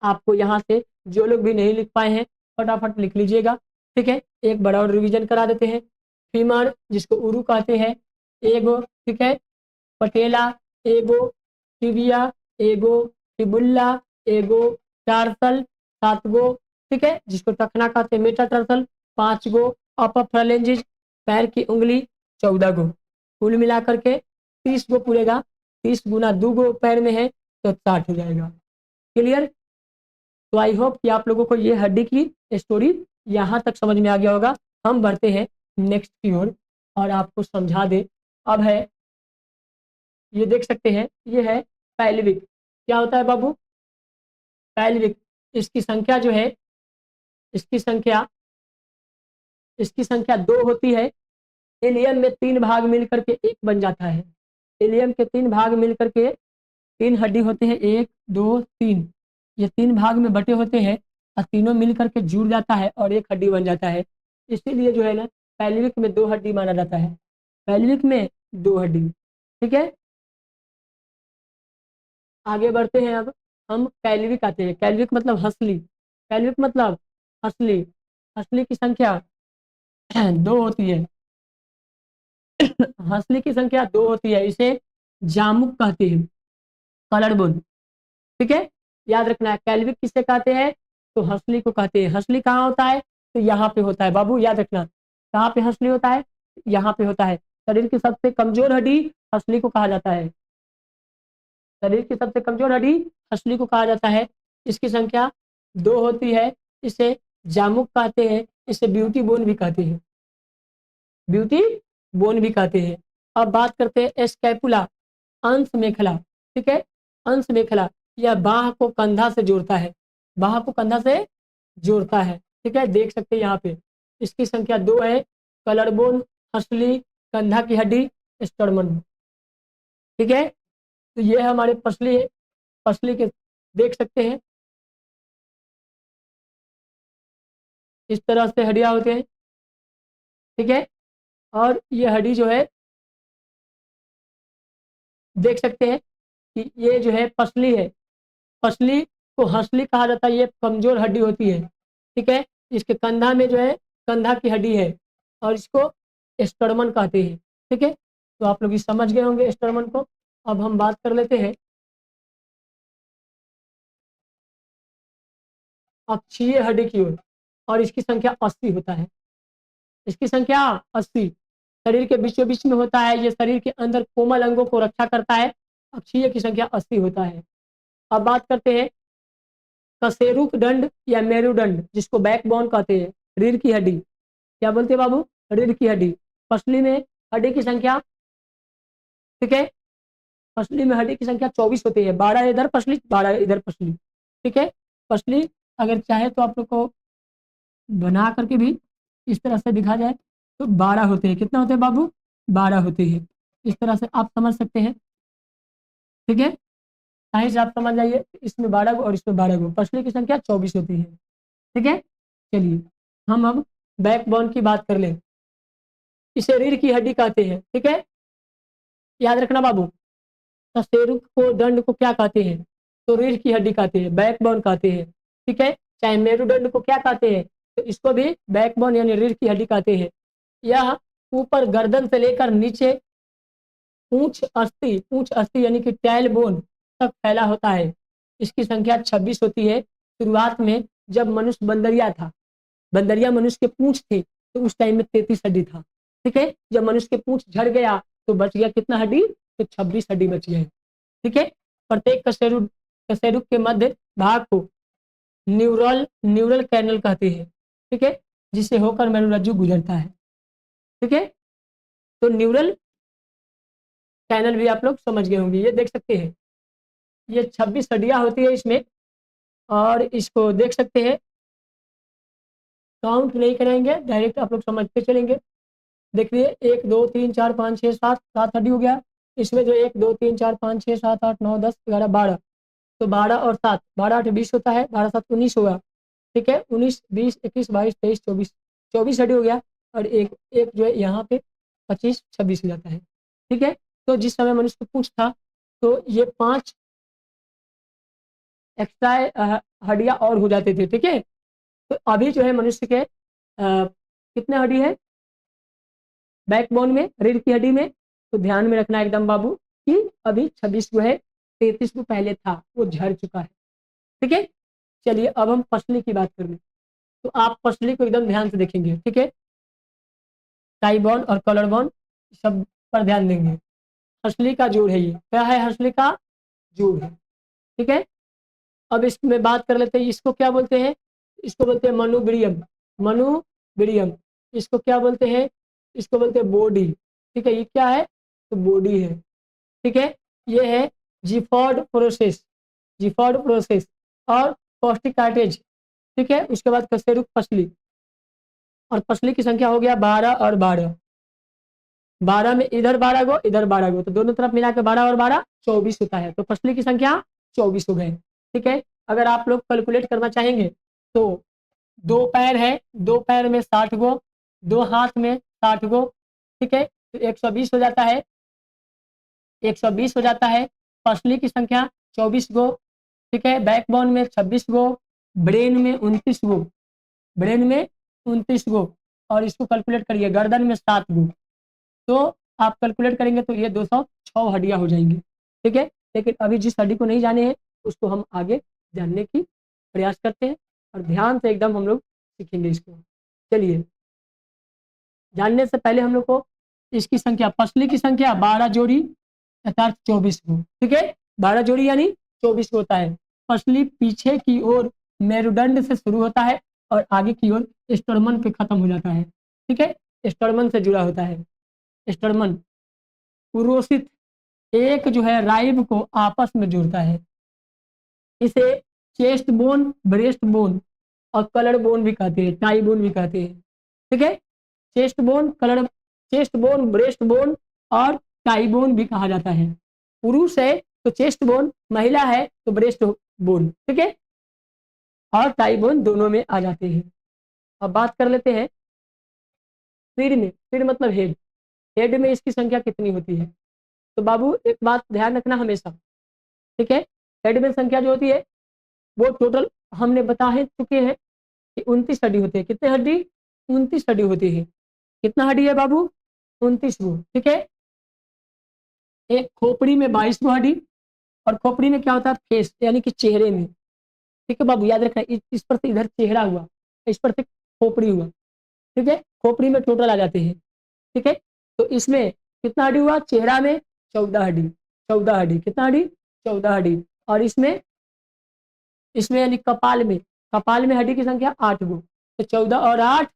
[SPEAKER 1] आपको यहाँ से जो लोग भी नहीं लिख पाए हैं फटाफट लिख लीजिएगा, ठीक है। एक बड़ा और रिवीजन करा देते हैं। फीमर जिसको उरू कहते हैं एगो, ठीक है। पटेला एगो, टिबिया एगो, टिबुल्ला एगो, टार्सल 7 गो, ठीक है, जिसको टखना कहते हैं मेटाटार्सल 5 गो, अपर फ्रलेंजिज पैर की उंगली 14 गो। कुल मिलाकर के 30 गो पूरेगा। 30 गुना 2 गो पैर में है तो 60 हो जाएगा। क्लियर? तो आई होप कि आप लोगों को ये हड्डी की स्टोरी यहाँ तक समझ में आ गया होगा। हम बढ़ते हैं नेक्स्ट की ओर और आपको समझा दे। अब है, ये देख सकते हैं, ये है पैल्विक। क्या होता है बाबू? पैल्विक। इसकी संख्या जो है, इसकी संख्या, इसकी संख्या 2 होती है। एलियम में 3 भाग मिलकर के एक बन जाता है। एलियम के 3 भाग मिलकर के 3 हड्डी होते हैं, 1 2 3। ये 3 भाग में बटे होते हैं और तीनों मिलकर के जुड़ जाता है और एक हड्डी बन जाता है। इसीलिए जो है ना पैल्विक में 2 हड्डी माना जाता है। पैल्विक में 2 हड्डी, ठीक है। आगे बढ़ते हैं। अब हम कैल्विक आते हैं। कैल्विक मतलब हंसली। कैल्विक मतलब हंसली। हंसली की संख्या दो होती है। हंसली की संख्या दो होती है, इसे जामुक कहते हैं, कलर बोन। ठीक है, याद रखना है। कैल्विक किसे कहते हैं? तो हंसली को कहते हैं। हंसली कहाँ होता है? तो यहाँ पे होता है बाबू, याद रखना। कहाँ पे हंसली होता है? यहाँ पे होता है। शरीर की सबसे कमजोर हड्डी हंसली को कहा जाता है। शरीर की सबसे कमजोर हड्डी हंसली को कहा जाता है। इसकी संख्या दो होती है। इसे जामुक कहते हैं, इसे ब्यूटी बोन भी कहते हैं, ब्यूटी बोन भी कहते हैं। अब बात करते हैं स्कैपुला, अंश मेखला। ठीक है, अंश मेखला, यह बाह को कंधा से जोड़ता है, बाह को कंधा से जोड़ता है। ठीक है, देख सकते हैं यहाँ पे। इसकी संख्या दो है। कलर बोन, हंसली, कंधा की हड्डी, स्टर्मन। ठीक है, तो ये हमारे पसली है। पसली के देख सकते हैं इस तरह से हड्डियां होते हैं। ठीक है, और ये हड्डी जो है देख सकते हैं कि ये जो है पसली है। पसली को हंसली कहा जाता है, ये कमजोर हड्डी होती है। ठीक है, इसके कंधा में जो है कंधा की हड्डी है, और इसको स्टर्मन कहते हैं। ठीक है, तो आप लोग ये समझ गए होंगे स्टर्मन को। अब हम बात कर लेते हैं अक्षीय हड्डी की ओर, और इसकी संख्या 80 होता है। इसकी संख्या 80 शरीर के बीचों बीच में होता है। ये शरीर के अंदर कोमल अंगों को रक्षा करता है। अक्षीय की संख्या 80 होता है। अब बात करते हैं कशेरुक दंड या मेरुदंड, जिसको बैकबोन कहते हैं, रीढ़ की हड्डी। क्या बोलते हैं बाबू? रीढ़ की हड्डी। पसली में हड्डी की संख्या, ठीक है, पसली में हड्डी की संख्या 24 होती है। 12 इधर पसली, 12 इधर पसली। ठीक है, पसली अगर चाहे तो आप लोग को बना करके भी इस तरह से दिखा जाए तो 12 होते हैं। कितना होते हैं बाबू? 12 होते हैं। इस तरह से आप समझ सकते हैं। ठीक है, साइंस आप समझ जाइए, इसमें 12 गो और इसमें 12 गो। पसली की संख्या 24 होती है। ठीक है, चलिए हम अब बैकबोन की बात कर लें। इसे रीढ़ की हड्डी कहते हैं। ठीक है, याद रखना बाबू। कशेरुक को दंड को क्या कहते हैं? तो रीढ़ की हड्डी कहते हैं, बैकबोन कहते हैं। ठीक है, चाहे मेरुदंड को क्या कहते हैं? तो इसको भी बैकबोन यानी रीढ़ की हड्डी कहते हैं। यह ऊपर गर्दन से लेकर नीचे पूंछ अस्थि यानी कि टैल बोन तक फैला होता है। इसकी संख्या 26 होती है। शुरुआत में जब मनुष्य बंदरिया था, बंदरिया मनुष्य के पूंछ थे, तो उस टाइम में 33 हड्डी था। ठीक है, जब मनुष्य के पूंछ झड़ गया तो बच गया कितना हड्डी? तो 26 हड्डी बच गए। ठीक है, प्रत्येक कशेरुक के मध्य भाग को न्यूरल कैनल कहते हैं। ठीक है, जिसे होकर मेरुरज्जु गुजरता है। ठीक है, तो न्यूरल कैनल भी आप लोग समझ गए होंगे। ये देख सकते हैं, ये 26 हड्डियां होती है इसमें, और इसको देख सकते हैं। काउंट नहीं करेंगे, डायरेक्ट आप लोग समझते चलेंगे। देखिए 1 2 3 4 5 6 7, 7 हड्डी हो गया। इसमें जो 1 2 3 4 5 6 7 8 9 10 11 12, तो 12 और 7, 12 8 20 होता है, 12 7 19 होगा। ठीक है, 19 20 21 22 23 24, 24 हड्डी हो गया। और एक एक जो है यहाँ पे 25 26 हो जाता है। ठीक है, तो जिस समय मनुष्य को पूछ था तो ये 5 एक्स्ट्रा हड्डियां और हो जाते थे। ठीक है, तो अभी जो है मनुष्य के कितने हड्डी है बैकबोन में, रीढ़ की हड्डी में? तो ध्यान में रखना एकदम बाबू कि अभी 26 जो है, 33 जो पहले था वो झड़ चुका है। ठीक है, चलिए अब हम पसली की बात करेंगे। तो आप पसली को एकदम ध्यान से देखेंगे। ठीक है, टाई बॉन और कलर बॉन सब पर ध्यान देंगे। हंसली का जोड़ है, ये क्या है? हंसली का जोड़ है। ठीक है, अब इसमें बात कर लेते हैं, इसको क्या बोलते हैं? इसको बोलते हैं मनुब्रियम, मनुब्रियम। इसको क्या बोलते हैं? इसको बोलते हैं बॉडी। ठीक है, ये क्या है? तो बॉडी है। ठीक है, ये है जिफॉर्ड प्रोसेस, जिफॉर्ड प्रोसेस और पौष्टिक कार्टेज। ठीक है, उसके बाद कशेरुक पसली, और पसली की संख्या हो गया 12 और 12, 12 में इधर 12 गो इधर 12 गो, तो दोनों तरफ मिला के 12 और 12 24 होता है। तो पसली की संख्या 24 हो गए। ठीक है, अगर आप लोग कैलकुलेट करना चाहेंगे तो 2 पैर है, 2 पैर में 60 गो, 2 हाथ में 60 गो। ठीक है, तो 120 हो जाता है, 120 हो जाता है। पसली की संख्या 24 गो। ठीक है, बैकबोन में 26 गो, ब्रेन में 29 गो, ब्रेन में 29 गो, और इसको कैलकुलेट करिए, गर्दन में 7 गो, तो आप कैलकुलेट करेंगे तो ये 206 हड्डियां हो जाएंगी। ठीक है, लेकिन अभी जिस हड्डी को नहीं जाने हैं उसको हम आगे जानने की प्रयास करते हैं, और ध्यान से एकदम हम लोग सीखेंगे इसको। चलिए, जानने से पहले हम लोग को इसकी संख्या, पसली की संख्या 12 जोड़ी अर्थात 24 गो। ठीक है, 12 जोड़ी यानी 24 होता है। पसली पीछे की ओर मेरुदंड से शुरू होता है और आगे की ओर स्टर्मन पे खत्म हो जाता है। ठीक है, स्टर्मन से जुड़ा होता है। स्टर्मन पुरोसित एक जो है राइब को आपस में जोड़ता है। इसे चेस्ट बोन, ब्रेस्ट बोन और कलर बोन भी कहते हैं, टाई बोन भी कहते हैं। ठीक है, chest bone, colour, chest bone, breast bone और टाई बोन भी कहा जाता है। पुरुष है तो चेस्ट बोन, महिला है तो ब्रेस्ट बोन। ठीक है, और टाई बोन दोनों में आ जाते हैं। अब बात कर लेते हैं सिर में। सिर मतलब हेड। हेड में इसकी संख्या कितनी होती है? तो बाबू एक बात ध्यान रखना हमेशा। ठीक है, हेड में संख्या जो होती है वो टोटल हमने बता है चुके हैं कि 29 हड्डी होते हैं। कितने हड्डी? 29 हड्डी होती है। कितना हड्डी है बाबू? 29 गो। ठीक है, एक खोपड़ी में 22 गो हड्डी, और खोपड़ी में क्या होता है? फेस, यानी कि चेहरे में। ठीक है बाबू, याद रखना, इस पर से इधर चेहरा हुआ, इस पर से खोपड़ी हुआ। ठीक है, खोपड़ी में टोटल आ जाते हैं। ठीक है, तो इसमें कितना हड्डी हुआ? चेहरा में 14 हड्डी। 14 हड्डी, कितना हड्डी? 14 हड्डी। और इसमें इसमें यानी कपाल में, कपाल में हड्डी की संख्या 8 गो। तो 14 और 8,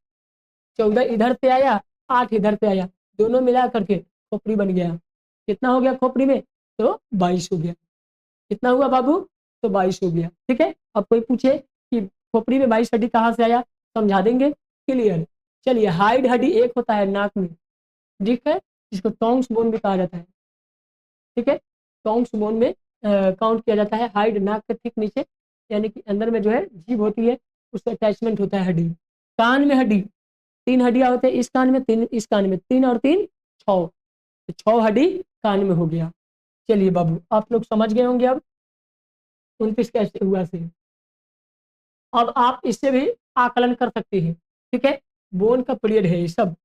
[SPEAKER 1] 14 इधर से आया, 8 इधर से आया, दोनों मिला करके खोपड़ी बन गया। कितना हो गया खोपड़ी में? तो 22 हो गया। कितना हुआ बाबू? तो 22 हो गया। ठीक है, अब कोई पूछे कि खोपड़ी में 22 हड्डी कहाँ से आया, समझा देंगे। क्लियर। चलिए, हाइड हड्डी एक होता है नाक में। ठीक है, जिसको टोंग्स बोन भी कहा जाता है। ठीक है, टोंग्स बोन में काउंट किया जाता है। हाइड नाक के ठीक नीचे, यानी कि अंदर में जो है जीभ होती है, उससे अटैचमेंट होता है हड्डी। कान में हड्डी, 3 हड्डियां होते हैं, इस कान में 3, इस कान में 3 और 3 6, तो 6 हड्डी कान में हो गया। चलिए बाबू, आप लोग समझ गए होंगे अब 29 कैसे हुआ से। अब आप इससे भी आकलन कर सकते हैं। ठीक है, बोन का पीरियड है ये सब।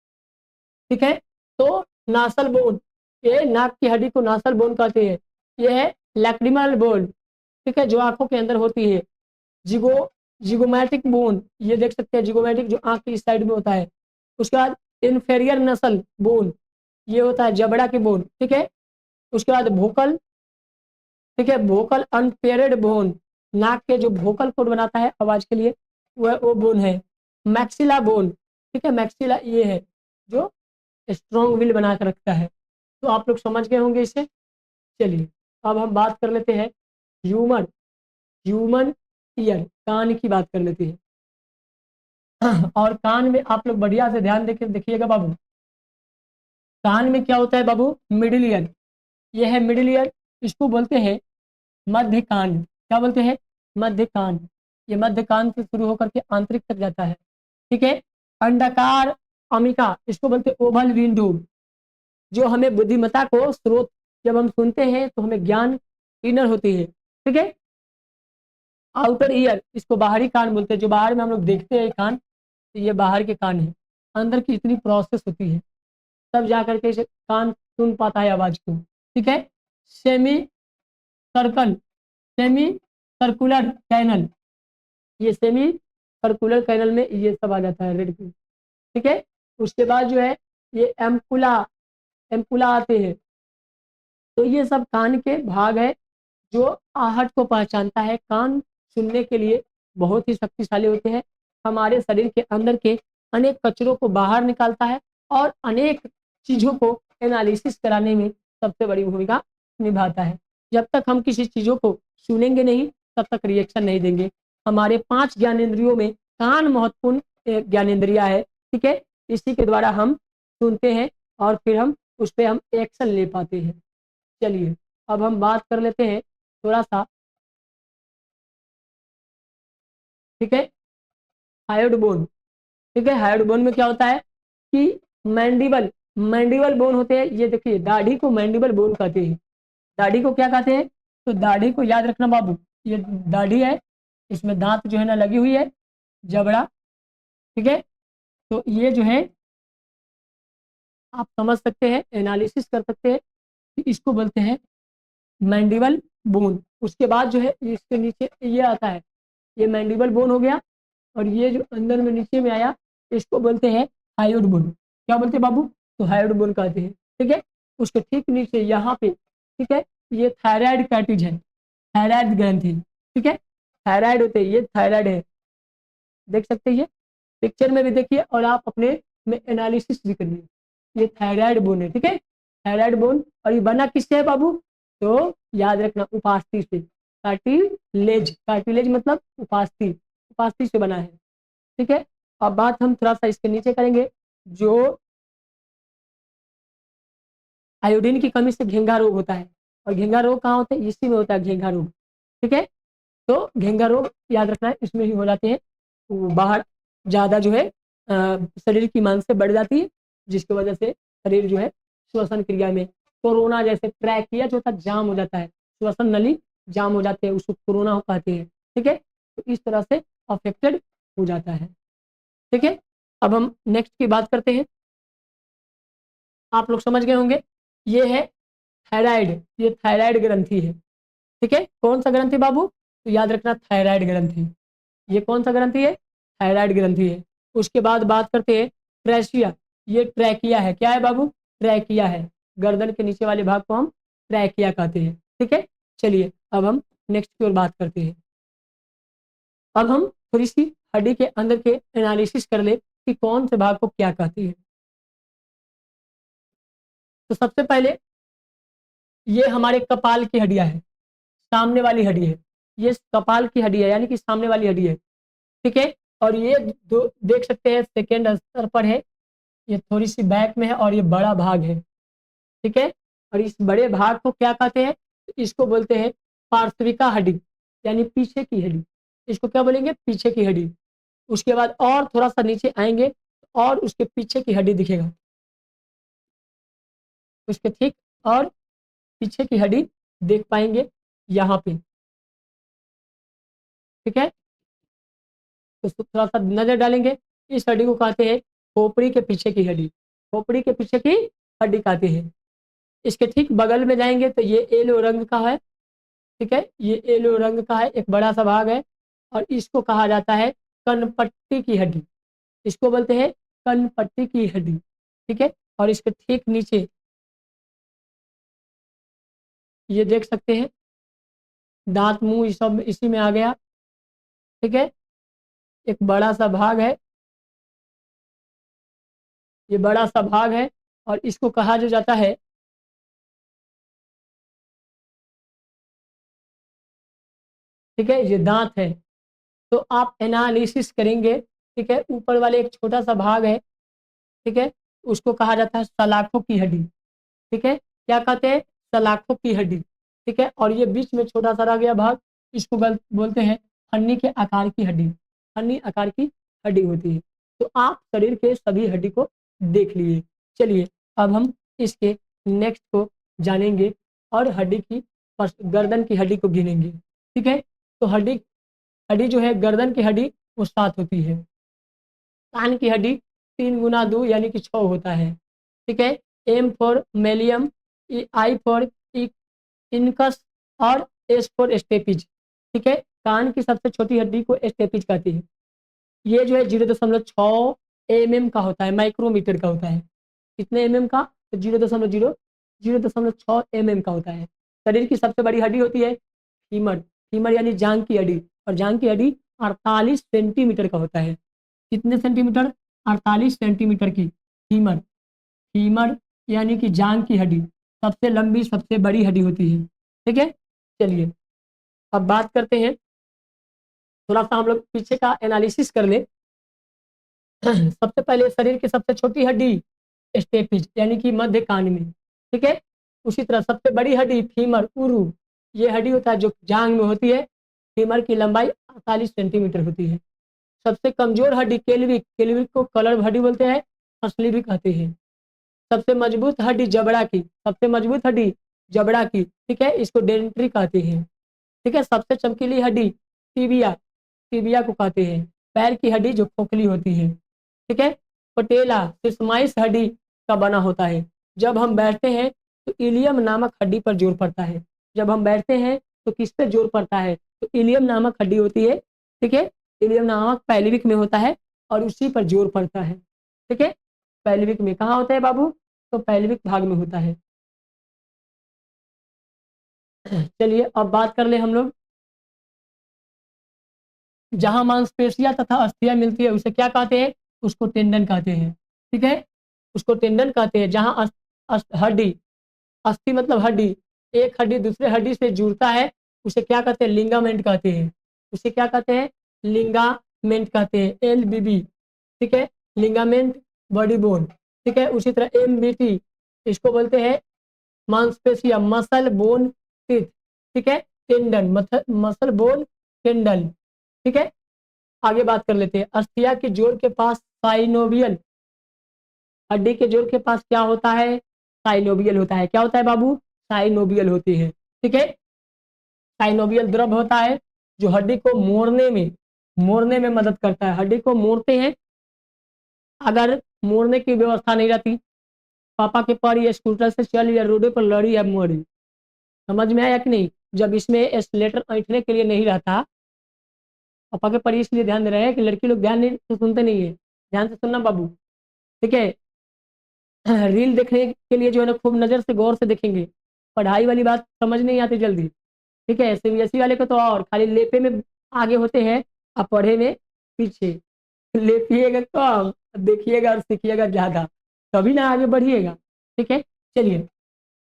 [SPEAKER 1] ठीक है, तो नासल बोन, ये नाक की हड्डी को नासल बोन कहते हैं। ये है लैक्रिमल बोन। ठीक है, जो आंखों के अंदर होती है। जिगो जिगोमैटिक बोन, ये देख सकते हैं जिगोमैटिक, जो आंख की इस साइड में होता है। उसके बाद इन्फेरियर नसल बोन, ये होता है जबड़ा के बोन। ठीक है, उसके बाद भोकल। ठीक है, भोकल अनपेयर्ड बोन, नाक के जो भोकल कोड बनाता है आवाज के लिए, वह वो बोन है। Maxilla bone. ठीक है, मैक्सिला ये है जो स्ट्रॉन्ग विल बना कर रखता है। तो आप लोग समझ गए होंगे इसे। चलिए, अब हम बात कर लेते हैं ह्यूमन ह्यूमन ईयर, कान की बात कर लेते हैं। और कान में आप लोग बढ़िया से ध्यान देके देखिएगा बाबू। कान में क्या होता है बाबू? Middle ear. ये है मिडिल ईयर, इसको बोलते हैं मध्य कान। क्या बोलते हैं? मध्य कान। ये मध्य कान से शुरू होकर के आंतरिक तक जाता है। ठीक है, अंडाकार अमिका, इसको बोलते हैं ओवल विंडो, जो हमें बुद्धिमत्ता को स्रोत, जब हम सुनते हैं तो हमें ज्ञान इनर होती है। ठीक है, आउटर ईयर, इसको बाहरी कान बोलते हैं, जो बाहर में हम लोग देखते हैं कान, तो ये बाहर के कान है। अंदर की इतनी प्रोसेस होती है, तब जाकर के इसे कान सुन पाता है आवाज को। ठीक है, semi circle, semi circular canal, ये सेमी सर्कुलर कैनल में ये सब आ जाता है रेड की। ठीक है, उसके बाद जो है ये एम्पुला, एम्पुला आते हैं। तो ये सब कान के भाग है जो आहट को पहचानता है। कान सुनने के लिए बहुत ही शक्तिशाली होते हैं। हमारे शरीर के अंदर के अनेक कचरों को बाहर निकालता है और अनेक चीजों को एनालिसिस कराने में सबसे बड़ी भूमिका निभाता है। जब तक हम किसी चीजों को सुनेंगे नहीं, तब तक रिएक्शन नहीं देंगे। हमारे 5 ज्ञानेंद्रियों में कान महत्वपूर्ण ज्ञानेंद्रिया है। ठीक है, इसी के द्वारा हम सुनते हैं और फिर हम उस पर हम एक्शन ले पाते हैं। चलिए, अब हम बात कर लेते हैं थोड़ा सा। ठीक है, हायोड बोन। ठीक है, हायोड बोन में क्या होता है कि मैंडिबल, मैंडिबल बोन होते हैं। ये देखिए, दाढ़ी को मैंडिबल बोन कहते हैं। दाढ़ी को क्या कहते हैं? तो दाढ़ी को याद रखना बाबू, ये दाढ़ी है, इसमें दांत जो है ना लगी हुई है, जबड़ा। ठीक है, तो ये जो है आप समझ सकते हैं, एनालिसिस कर सकते हैं कि इसको बोलते हैं मैंडिबल बोन। उसके बाद जो है इसके नीचे ये आता है, ये मैंडिबल बोन हो गया, और ये जो अंदर में नीचे में आया इसको बोलते हैं हायोइड बोन। क्या बोलते हैं बाबू? तो हायोइड बोन कहते हैं। ठीक है, उसके ठीक नीचे यहाँ पे, ठीक है, ये थायराइड कैटिज है, थायराइड ग्रंथि। ठीक है, थायराइड होते हैं, ये थायराइड है, देख सकते हैं पिक्चर में भी देखिए, और आप अपने में एनालिसिस भी करिए। ये थायराइड बोन है। ठीक है, थायराइड बोन, और ये बना किससे है बाबू? तो याद रखना, उपास्थि से। कार्टिलेज, कार्टिलेज मतलब उपास्थि, उपास्थि से बना है। ठीक है, अब बात हम थोड़ा सा इसके नीचे करेंगे। जो आयोडीन की कमी से घेंघा रोग होता है, और घेंघा रोग कहाँ होता है? इसी में होता है घेंघा रोग। ठीक है, तो घेंघा रोग याद रखना है, इसमें ही हो जाते हैं। वो बाहर ज्यादा जो है शरीर की मांस से बढ़ जाती है, जिसकी वजह से शरीर जो है श्वसन क्रिया में कोरोना जैसे ट्रैकिया जो होता है जाम हो जाता है, श्वसन नली जाम हो जाते हैं, उसको कोरोना कहते हैं। ठीक है, तो इस तरह से अफेक्टेड हो जाता है। ठीक है, अब हम नेक्स्ट की बात करते हैं। आप लोग समझ गए होंगे, ये है थायराइड, ये थायराइड ग्रंथि है। ठीक है, कौन सा ग्रंथि बाबू? तो याद रखना थायराइड ग्रंथि। ये कौन सा ग्रंथि है? थायराइड ग्रंथि है। उसके बाद बात करते हैं ट्रैकिया, ये ट्रैकिया है। क्या है बाबू? ट्रैकिया है, गर्दन के नीचे वाले भाग को हम ट्रैकिया कहते हैं। ठीक है, चलिए अब हम नेक्स्ट की ओर बात करते हैं। अब हम थोड़ी सी हड्डी के अंदर के एनालिसिस कर ले कि कौन से भाग को क्या कहती है। तो सबसे पहले ये हमारे कपाल की हड्डियां है, सामने वाली हड्डी है, ये कपाल की हड्डी है, यानी कि सामने वाली हड्डी है। ठीक है, और ये दो देख सकते हैं सेकेंड स्तर पर है, ये थोड़ी सी बैक में है, और ये बड़ा भाग है। ठीक है, और इस बड़े भाग को क्या कहते हैं? इसको बोलते हैं पार्श्विका हड्डी, यानी पीछे की हड्डी। इसको क्या बोलेंगे? पीछे की हड्डी। उसके बाद और थोड़ा सा नीचे आएंगे और उसके पीछे की हड्डी दिखेगा, उसके ठीक और पीछे की हड्डी देख पाएंगे यहाँ पे। ठीक है, तो थोड़ा सा नजर डालेंगे, इस हड्डी को कहते हैं खोपड़ी के पीछे की हड्डी, खोपड़ी के पीछे की हड्डी कहते हैं। इसके ठीक बगल में जाएंगे तो ये येलो रंग का है। ठीक है, ये येलो रंग का है, एक बड़ा सा भाग है, और इसको कहा जाता है कनपट्टी की हड्डी, इसको बोलते हैं कनपट्टी की हड्डी। ठीक है, और इसके ठीक नीचे ये देख सकते हैं दांत मुंह, ये सब इसी में आ गया। ठीक है, एक बड़ा सा भाग है, ये बड़ा सा भाग है, और इसको कहा जो जाता है, ठीक है, ये दांत है। तो आप एनालिसिस करेंगे, ठीक है, ऊपर वाले एक छोटा सा भाग है, ठीक है, उसको कहा जाता है सलाखों की हड्डी। ठीक है, क्या कहते हैं? सलाखों की हड्डी। ठीक है, और ये बीच में छोटा सा रह गया भाग, इसको बोलते हैं हड्डी के आकार की हड्डी, हड्डी आकार की हड्डी होती है। तो आप शरीर के सभी हड्डी को देख लिए। चलिए अब हम इसके नेक्स्ट को जानेंगे, और हड्डी की गर्दन की हड्डी को गिनेंगे। ठीक है, तो हड्डी हड्डी जो है गर्दन की हड्डी वो 7 होती है, कान की हड्डी 3 गुना 2 यानी कि 6 होता है। ठीक है, M for malleus, I for incus, और एस फॉर स्टेपिज। ठीक है, कान की सबसे छोटी हड्डी को स्टेपिज कहती है। ये जो है 0.6 mm का होता है, माइक्रोमीटर का होता है। कितने mm का? तो 0.6 का होता है। शरीर की सबसे बड़ी हड्डी होती है फीमर, फीमर यानी जांग की हड्डी, और जांग की हड्डी 48 सेंटीमीटर का होता है। कितने सेंटीमीटर? 48 सेंटीमीटर की फीमर, फीमर यानी कि जांग की हड्डी सबसे लंबी सबसे बड़ी हड्डी होती है। ठीक है, चलिए अब बात करते हैं, थोड़ा सा हम लोग पीछे का एनालिसिस कर ले। सबसे पहले शरीर की सबसे छोटी हड्डी स्टेपिज यानी कि मध्य कान में। ठीक है, उसी तरह सबसे बड़ी हड्डी फीमर, उरु, ये हड्डी होता है जो जांग में होती है। फीमर की लंबाई 48 सेंटीमीटर होती है। सबसे कमजोर हड्डी केल्विक, केल्विक को कलर हड्डी बोलते हैं, असली भी कहते हैं। सबसे मजबूत हड्डी जबड़ा की, सबसे मजबूत हड्डी जबड़ा की, ठीक है, इसको डेंट्री कहते हैं। ठीक है, सबसे चमकीली हड्डी टीबिया, टीबिया को कहते हैं। पैर की हड्डी जो खोखली होती है। ठीक है, पटेला सुषमाइस हड्डी का बना होता है। जब हम बैठते हैं तो इलियम नामक हड्डी पर जोर पड़ता है। जब हम बैठते हैं तो किस पे जोर पड़ता है? तो इलियम नामक हड्डी होती है, ठीक है, इलियम नामक पैल्विक में होता है और उसी पर जोर पड़ता है, ठीक है। पैल्विक में कहाँ होता है बाबू? तो पैल्विक भाग में होता है। चलिए अब बात कर ले हम लोग, जहां मांसपेशियां तथा अस्थियां मिलती है उसे क्या कहते हैं? उसको टेंडन कहते हैं, ठीक है, उसको टेंडन कहते हैं। जहां हड्डी, अस्थि मतलब हड्डी, एक हड्डी दूसरे हड्डी से जुड़ता है उसे क्या कहते हैं? लिंगामेंट कहते हैं। उसे क्या कहते हैं? लिंगामेंट कहते हैं, LBB, ठीक है, लिंगामेंट बॉडी बोन, ठीक है। उसी तरह MBT, इसको बोलते हैं मांसपेशिया, मसल बोन टीथ, ठीक है, टेंडन, मसल बोन टेंडन, ठीक है। आगे बात कर लेते हैं, अस्थिया के जोड़ के पास साइनोवियल, हड्डी के जोड़ के पास क्या होता है? साइनोवियल होता है। क्या होता है बाबू? साइनोवियल होती है, ठीक है। साइनोवियल द्रव होता है जो हड्डी को मोड़ने में मदद करता है। हड्डी को मोड़ते हैं, अगर मोड़ने की व्यवस्था नहीं रहती, पापा के पर या स्कूटर से चल या रोडे पर लड़ी या मोड़ी, समझ में आया कि नहीं? जब इसमें एस्केलेटर ऐंठने के लिए नहीं रहता, पापा के पर इसलिए ध्यान दे रहे हैं कि लड़की लोग ध्यान नहीं तो सुनते नहीं है, ध्यान से सुनना बाबू, ठीक है। रील देखने के लिए जो है ना खूब नजर से गौर से देखेंगे, पढ़ाई वाली बात समझ नहीं आती जल्दी, ठीक है। CBSE वाले को तो और खाली लेपे में आगे होते हैं और पढ़े में पीछे। लेपिएगा कम, देखिएगा और सीखिएगा ज्यादा, तभी ना आगे बढ़िएगा, ठीक है। चलिए,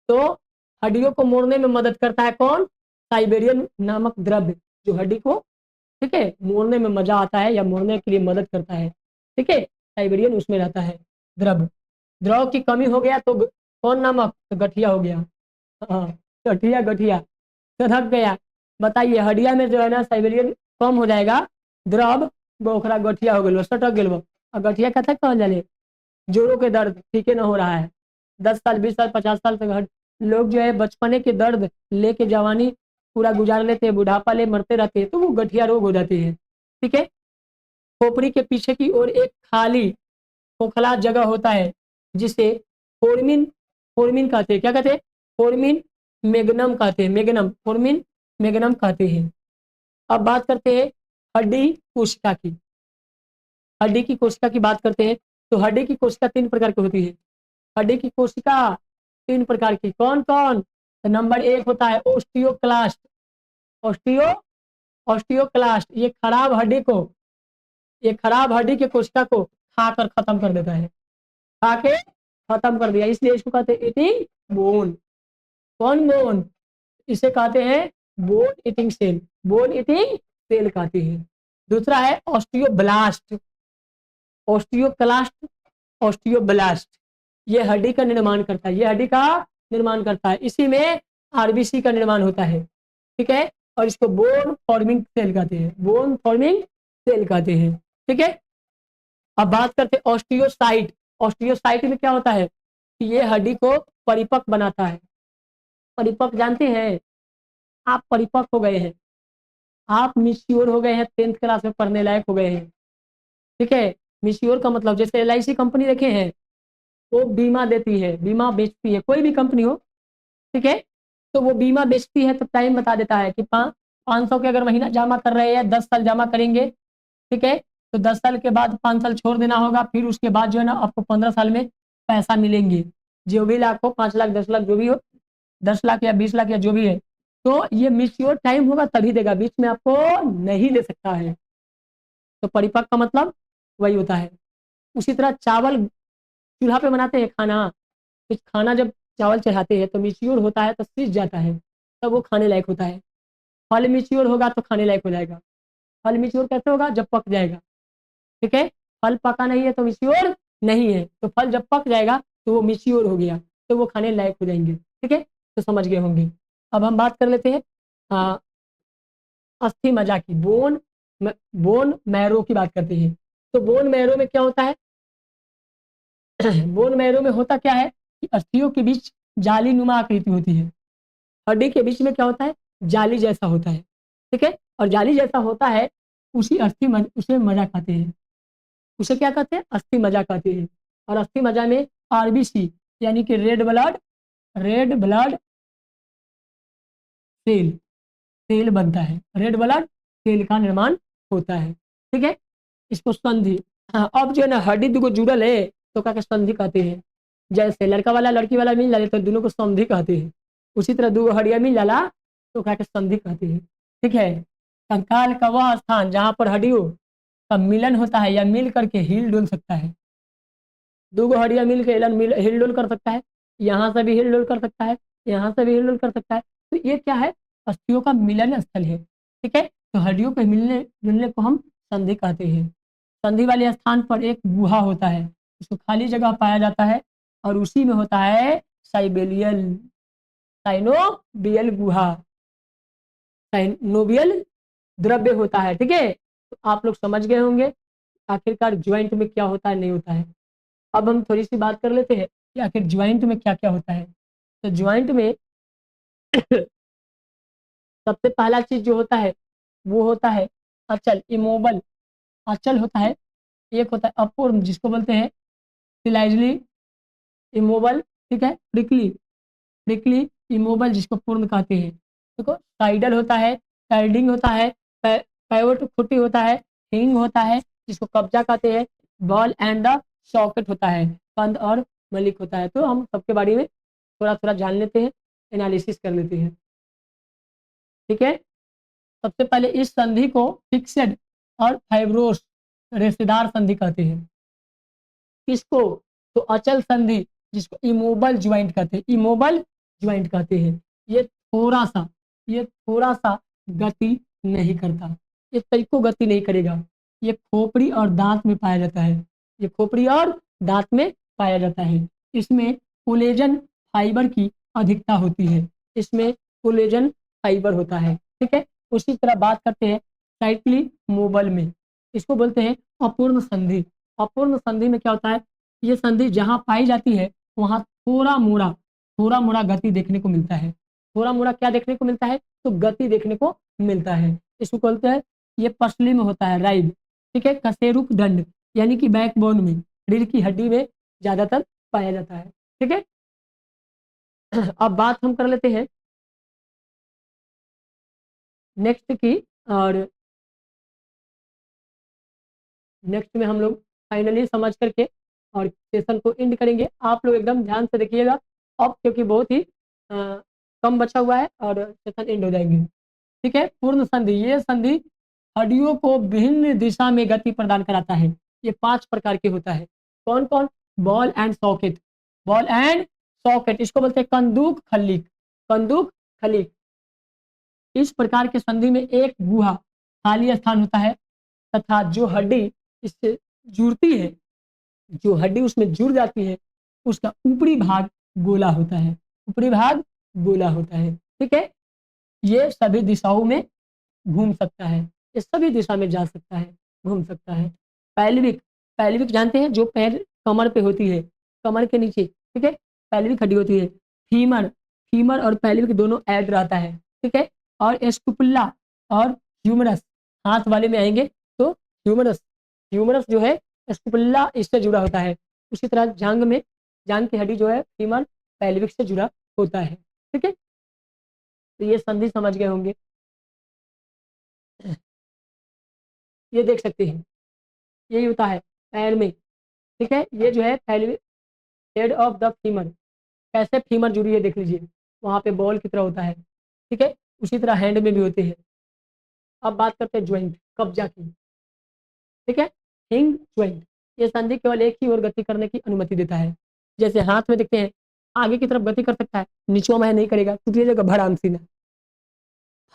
[SPEAKER 1] तो हड्डियों को मोड़ने में मदद करता है कौन? साइबेरियन नामक द्रव्य, जो हड्डी को, ठीक है, मोड़ने में मजा आता है या मोड़ने के लिए मदद करता है, ठीक है, साइबेरियन उसमें रहता है द्रव्य। द्रव की कमी हो गया तो कौन नामक? तो गठिया हो गया, हाँ, गठिया, गठिया सधक गया। बताइए, हड्डिया में जो है ना साइबेरियन कम हो जाएगा, द्रव बोखरा गठिया हो गया, सटक गया। और गठिया कथा कहल जाले? जोड़ों के दर्द ठीक न हो रहा है, 10 साल 20 साल 50 साल तक लोग जो है बचपने के दर्द लेके जवानी पूरा गुजार लेते हैं, बुढ़ापा ले मरते रहते हैं, तो वो गठिया रोग हो जाती है, ठीक है। खोपड़ी के पीछे की ओर एक खाली खोखला जगह होता है जिसे फोर्मिन फोर्मिन कहते हैं। क्या कहते हैं? फोर्मिन मैग्नम कहते हैं, मैग्नम, फोर्मिन मैग्नम कहते हैं। अब बात करते हैं हड्डी कोशिका की। हड्डी की कोशिका की बात करते हैं तो हड्डी की कोशिका 3 प्रकार की होती है। हड्डी की कोशिका 3 प्रकार की, कौन कौन? तो नंबर 1 होता है ओस्टियोक्लास्ट, ऑस्टियो ऑस्टियोक्लास्ट, ये खराब हड्डी के कोशिका को खाकर खत्म कर देता है, खा के खत्म कर दिया, इसलिए इसको कहते हैं ईटिंग बोन। कौन बोन? इसे कहते हैं bone eating cell, bone eating cell कहते हैं। दूसरा है ऑस्टियोब्लास्ट, ऑस्टियोक्लास्ट, ऑस्टियोब्लास्ट, ये हड्डी का निर्माण करता है, ये हड्डी का निर्माण करता है, इसी में RBC का निर्माण होता है, ठीक है। और इसको बोन फॉर्मिंग सेल कहते हैं, बोन फॉर्मिंग सेल कहते हैं, ठीक है। अब बात करते हैं ऑस्टियोसाइट। ऑस्टियोसाइट में क्या होता है कि ये हड्डी को परिपक्व बनाता है। परिपक्व जानते हैं? आप परिपक्व हो गए हैं, आप मिच्योर हो गए हैं, 10th क्लास में पढ़ने लायक हो गए हैं, ठीक है। मिच्योर का मतलब जैसे LIC कंपनी देखे हैं, वो बीमा देती है, बीमा बेचती है, कोई भी कंपनी हो, ठीक है, तो वो बीमा बेचती है तो टाइम बता देता है कि 500 के अगर महीना जमा कर रहे हैं, 10 साल जमा करेंगे, ठीक है, तो 10 साल के बाद 5 साल छोड़ देना होगा, फिर उसके बाद जो है ना आपको 15 साल में पैसा मिलेंगे, जो भी लाख हो, 5 लाख 10 लाख जो भी हो, 10 लाख या 20 लाख या जो भी है, तो ये मिच्योर टाइम होगा तभी देगा, बीच में आपको नहीं दे सकता है। तो परिपक्व का मतलब वही होता है। उसी तरह चावल चूल्हा पे बनाते हैं खाना, तो खाना जब चावल चढ़ाते हैं तो मिच्योर होता है तो सीज जाता है, तब वो खाने लायक होता है। फल मिच्योर होगा तो खाने लायक हो जाएगा। फल मिच्योर कैसे होगा? जब पक जाएगा, ठीक है। फल पका नहीं है तो मिच्योर नहीं है, तो फल जब पक जाएगा तो वो मिच्योर हो गया, तो वो खाने लायक हो जाएंगे, ठीक है, तो समझ गए होंगे। अब हम बात कर लेते हैं अस्थि मज्जा की, बोन मैरो की बात करते हैं। तो बोन मैरो में क्या होता है? बोन मैरो में होता क्या है कि अस्थियों के बीच जाली नुमा आकृति होती है। हड्डी के बीच में क्या होता है? जाली जैसा होता है, ठीक है, और जाली जैसा होता है उसी उसे मज्जा कहते हैं। उसे क्या कहते हैं, अस्थि मज्जा कहते हैं। और अस्थि मज्जा में आरबीसी यानी कि रेड ब्लड सेल सेल बनता है, रेड ब्लड सेल का निर्माण होता है। ठीक है, इसको संधि। हाँ, अब जो है ना हड्डी दुगो जुड़ल है तो क्या संधि कहते हैं। जैसे लड़का वाला लड़की वाला मिल जाए तो दोनों को संधि कहते हैं। उसी तरह दो हड्डियां मिल जाला तो क्या संधि कहते हैं। ठीक है, कंकाल का वह स्थान जहां पर हड्डियों का मिलन होता है या मिल करके हिल डुल सकता है। दो हड्डियां मिल के हिल डुल कर सकता है, यहाँ से भी हिल डुल कर सकता है, यहाँ से भी हिल डुल कर सकता है। तो ये क्या है, अस्थियों का मिलन स्थल है। ठीक है, तो हड्डियों के मिलने जुलने को हम संधि कहते हैं। संधि वाले स्थान पर एक गुहा होता है, उसको खाली जगह पाया जाता है और उसी में होता है साइबेलियल साइनोबियल गुहा, साइनोबियल द्रव्य होता है। ठीक है, तो आप लोग समझ गए होंगे आखिरकार ज्वाइंट में क्या होता है नहीं होता है। अब हम थोड़ी सी बात कर लेते हैं कि आखिर ज्वाइंट में क्या क्या होता है। तो ज्वाइंट में सबसे पहला चीज जो होता है वो होता है अचल, इमोबल। अचल होता है, एक होता है अपूर्ण जिसको बोलते हैं सिलाइजली इमोबल। ठीक है, प्रिकली इमोबल जिसको पूर्ण कहते हैं। देखो, साइडल होता है, साइडिंग होता है, पैवट खुटी होता है, हिंग होता है जिसको कब्जा कहते हैं, बॉल एंड द सॉकेट होता है, कंद और मलिक होता है। तो हम सबके बारे में थोड़ा थोड़ा जान लेते हैं, एनालिसिस कर लेते हैं। ठीक है, सबसे पहले इस संधि को फिक्सेड और फाइब्रोस रेशेदार संधि कहते हैं। किसको, तो अचल संधि जिसको इमोबल ज्वाइंट कहते हैं, इमोबल ज्वाइंट कहते हैं। ये थोड़ा सा गति नहीं करता, ये तरीको गति नहीं करेगा। ये खोपड़ी और दांत में पाया जाता है, ये खोपड़ी और दांत में पाया जाता है। इसमें कोलेजन फाइबर की अधिकता होती है, इसमें कोलेजन फाइबर होता है। ठीक है, उसी तरह बात करते हैं टाइटली मोबल में, इसको बोलते हैं अपूर्ण संधि। अपूर्ण संधि में क्या होता है, ये संधि जहां पाई जाती है वहां थोड़ा मोड़ा गति देखने को मिलता है। थोड़ा मोड़ा क्या देखने को मिलता है, तो गति देखने को मिलता है। इसको बोलते हैं, ये पसली में होता है, राइब। ठीक है, कशेरुक दंड यानी कि बैकबोन में, रीढ़ की हड्डी में ज्यादातर पाया जाता है। ठीक है, अब बात हम कर लेते हैं नेक्स्ट की, और नेक्स्ट में हम लोग फाइनली समझ करके और सेशन को एंड करेंगे। आप लोग एकदम ध्यान से देखिएगा अब, क्योंकि बहुत ही कम बचा हुआ है और सेशन एंड हो जाएंगे। ठीक है, पूर्ण संधि, ये संधि हड्डियों को विभिन्न दिशा में गति प्रदान कराता है। ये 5 प्रकार के होता है। कौन कौन, ball and socket, ball and socket, इसको बोलते हैं कंदूक खल्लिक, कंदूक खल्लिक। इस प्रकार के संधि में एक गुहा खाली स्थान होता है तथा जो हड्डी इससे जुड़ती है, जो हड्डी उसमें जुड़ जाती है उसका ऊपरी भाग गोला होता है, ऊपरी भाग गोला होता है। ठीक है, ये सभी दिशाओं में घूम सकता है, ये सभी दिशा में जा सकता है, घूम सकता है। पैल्विक, पैल्विक जानते हैं, जो पैर कमर पे होती है, कमर के नीचे। ठीक है, पैल्विक हड्डी होती है। फीमर, फीमर और पैल्विक दोनों ऐड रहता है। ठीक है, और स्टुपुला और ह्यूमरस हाथ वाले में आएंगे तो ह्यूमरस, ह्यूमरस जो है स्टुपुला इससे जुड़ा होता है। उसी तरह जांग में, जांग की हड्डी जो है फीमर पैल्विक से जुड़ा होता है। ठीक है, तो ये संधि समझ गए होंगे। ये देख सकते हैं, यही होता है पैर में। ठीक है, ये जो है pelvic head of the femur, कैसे फीमर जुड़ी है देख लीजिए, वहां पे बॉल की तरह होता है। ठीक है, उसी तरह हैंड में भी होते हैं। अब बात करते हैं ज्वाइंट, कब्जा की। ठीक है, हिंग ज्वाइंट, ये संधि केवल एक ही ओर गति करने की अनुमति देता है। जैसे हाथ में देखते हैं, आगे की तरफ गति कर सकता है, नीचों में नहीं करेगा, टूट जाएगा, भड़ाम सीना,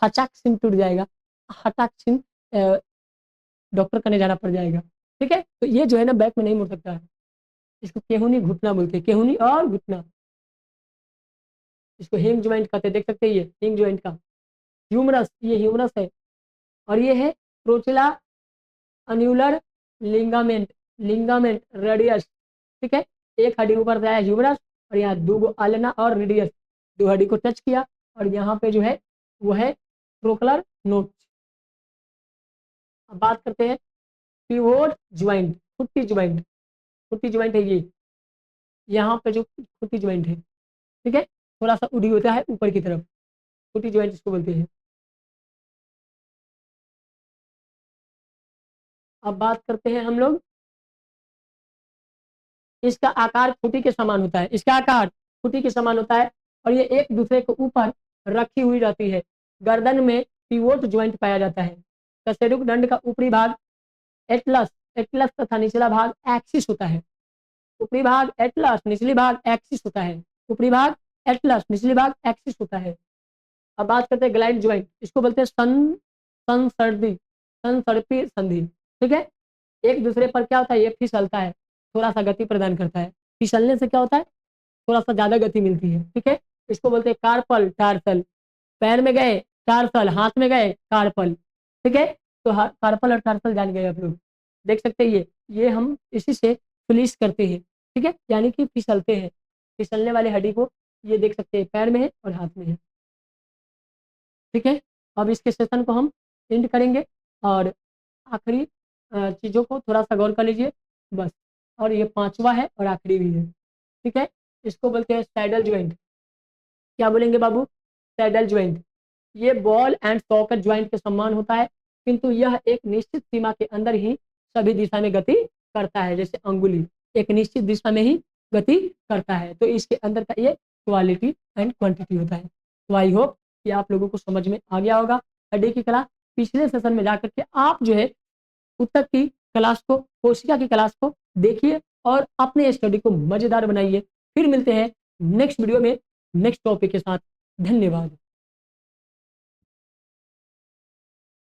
[SPEAKER 1] हचाक सिन टूट जाएगा, हटाक सिन डॉक्टर करने जाना पड़ जाएगा। ठीक है, तो ये जो है ना बैक में नहीं मुड़ सकता है, इसको केहूनी घुटना बोलते हैं, केहूनी और घुटना, इसको हिंग ज्वाइंट कहते हैं। देख सकते हैं ये हिंग ज्वाइंट का ह्यूमरस, ये ह्यूमरस है, और ये है प्रोचिला अन्यूलर लिंगामेंट, लिंगामेंट रेडियस। ठीक है, एक हड्डी ऊपर से आया ह्यूमरस, और यहाँ दो अल्ना और रेडियस, दो हड्डी को टच किया, और यहाँ पे जो है वो है ट्रोकलर नोच। अब बात करते हैं पिवोट ज्वाइंट, फुट्टी ज्वाइंट है ये, यहाँ पे जो फुट्टी ज्वाइंट है, ठीक है, थोड़ा सा उड़ी होता है ऊपर की तरफ, फुट्टी ज्वाइंट इसको बोलते हैं। अब बात करते हैं हम लोग, इसका आकार फुटी के समान होता है, इसका आकार फुटी के समान होता है और ये एक दूसरे के ऊपर रखी हुई रहती है। गर्दन में पिवोट ज्वाइंट पाया जाता है। कशेरुक दंड का ऊपरी भाग एटलस एटलस तथा निचला भाग एक्सिस होता है। ऊपरी भाग एटलस, निचली भाग एक्सिस होता है। ऊपरी भाग एटलस, निचली भाग एक्सिस होता है। अब बात करते हैं ग्लाइड ज्वाइंट, इसको बोलते हैं संसर्पी संधि, ठीक है। एक दूसरे पर क्या होता है, ये फिसलता है, थोड़ा सा गति प्रदान करता है। फिसलने से क्या होता है, थोड़ा सा ज्यादा गति मिलती है, ठीक है। इसको बोलते हैं कार्पल टार्सल। पैर में गए टार्सल, हाथ में गए कार्पल, ठीक है। तो कार्पल और टार्सल जान गए आप लोग, देख सकते हैं ये हम इसी से फ्लिस करते हैं, ठीक है, यानी कि फिसलते हैं। फिसलने वाली हड्डी को ये देख सकते हैं पैर में है और हाथ में है, ठीक है। अब इसके सेशन को हम एंड करेंगे और आखिरी चीजों को थोड़ा सा गौर कर लीजिए बस। और ये पांचवा है और आखिरी भी है, ठीक है। इसको बोलते हैं सैडल ज्वाइंट। क्या बोलेंगे बाबू, सैडल ज्वाइंट। ये बॉल एंड सॉकेट ज्वाइंट के समान होता है, किंतु यह एक निश्चित सीमा के अंदर ही सभी दिशा में गति करता है। जैसे अंगुली एक निश्चित दिशा में ही गति करता है, तो इसके अंदर का ये क्वालिटी एंड क्वांटिटी होता है। तो आई होप कि आप लोगों को समझ में आ गया होगा हड्डी की क्लास। पिछले सेशन में जाकर के आप जो है उत्तक की क्लास को, कोशिका की क्लास को देखिए और अपने स्टडी को मजेदार बनाइए। फिर मिलते हैं नेक्स्ट वीडियो में नेक्स्ट टॉपिक के साथ। धन्यवाद।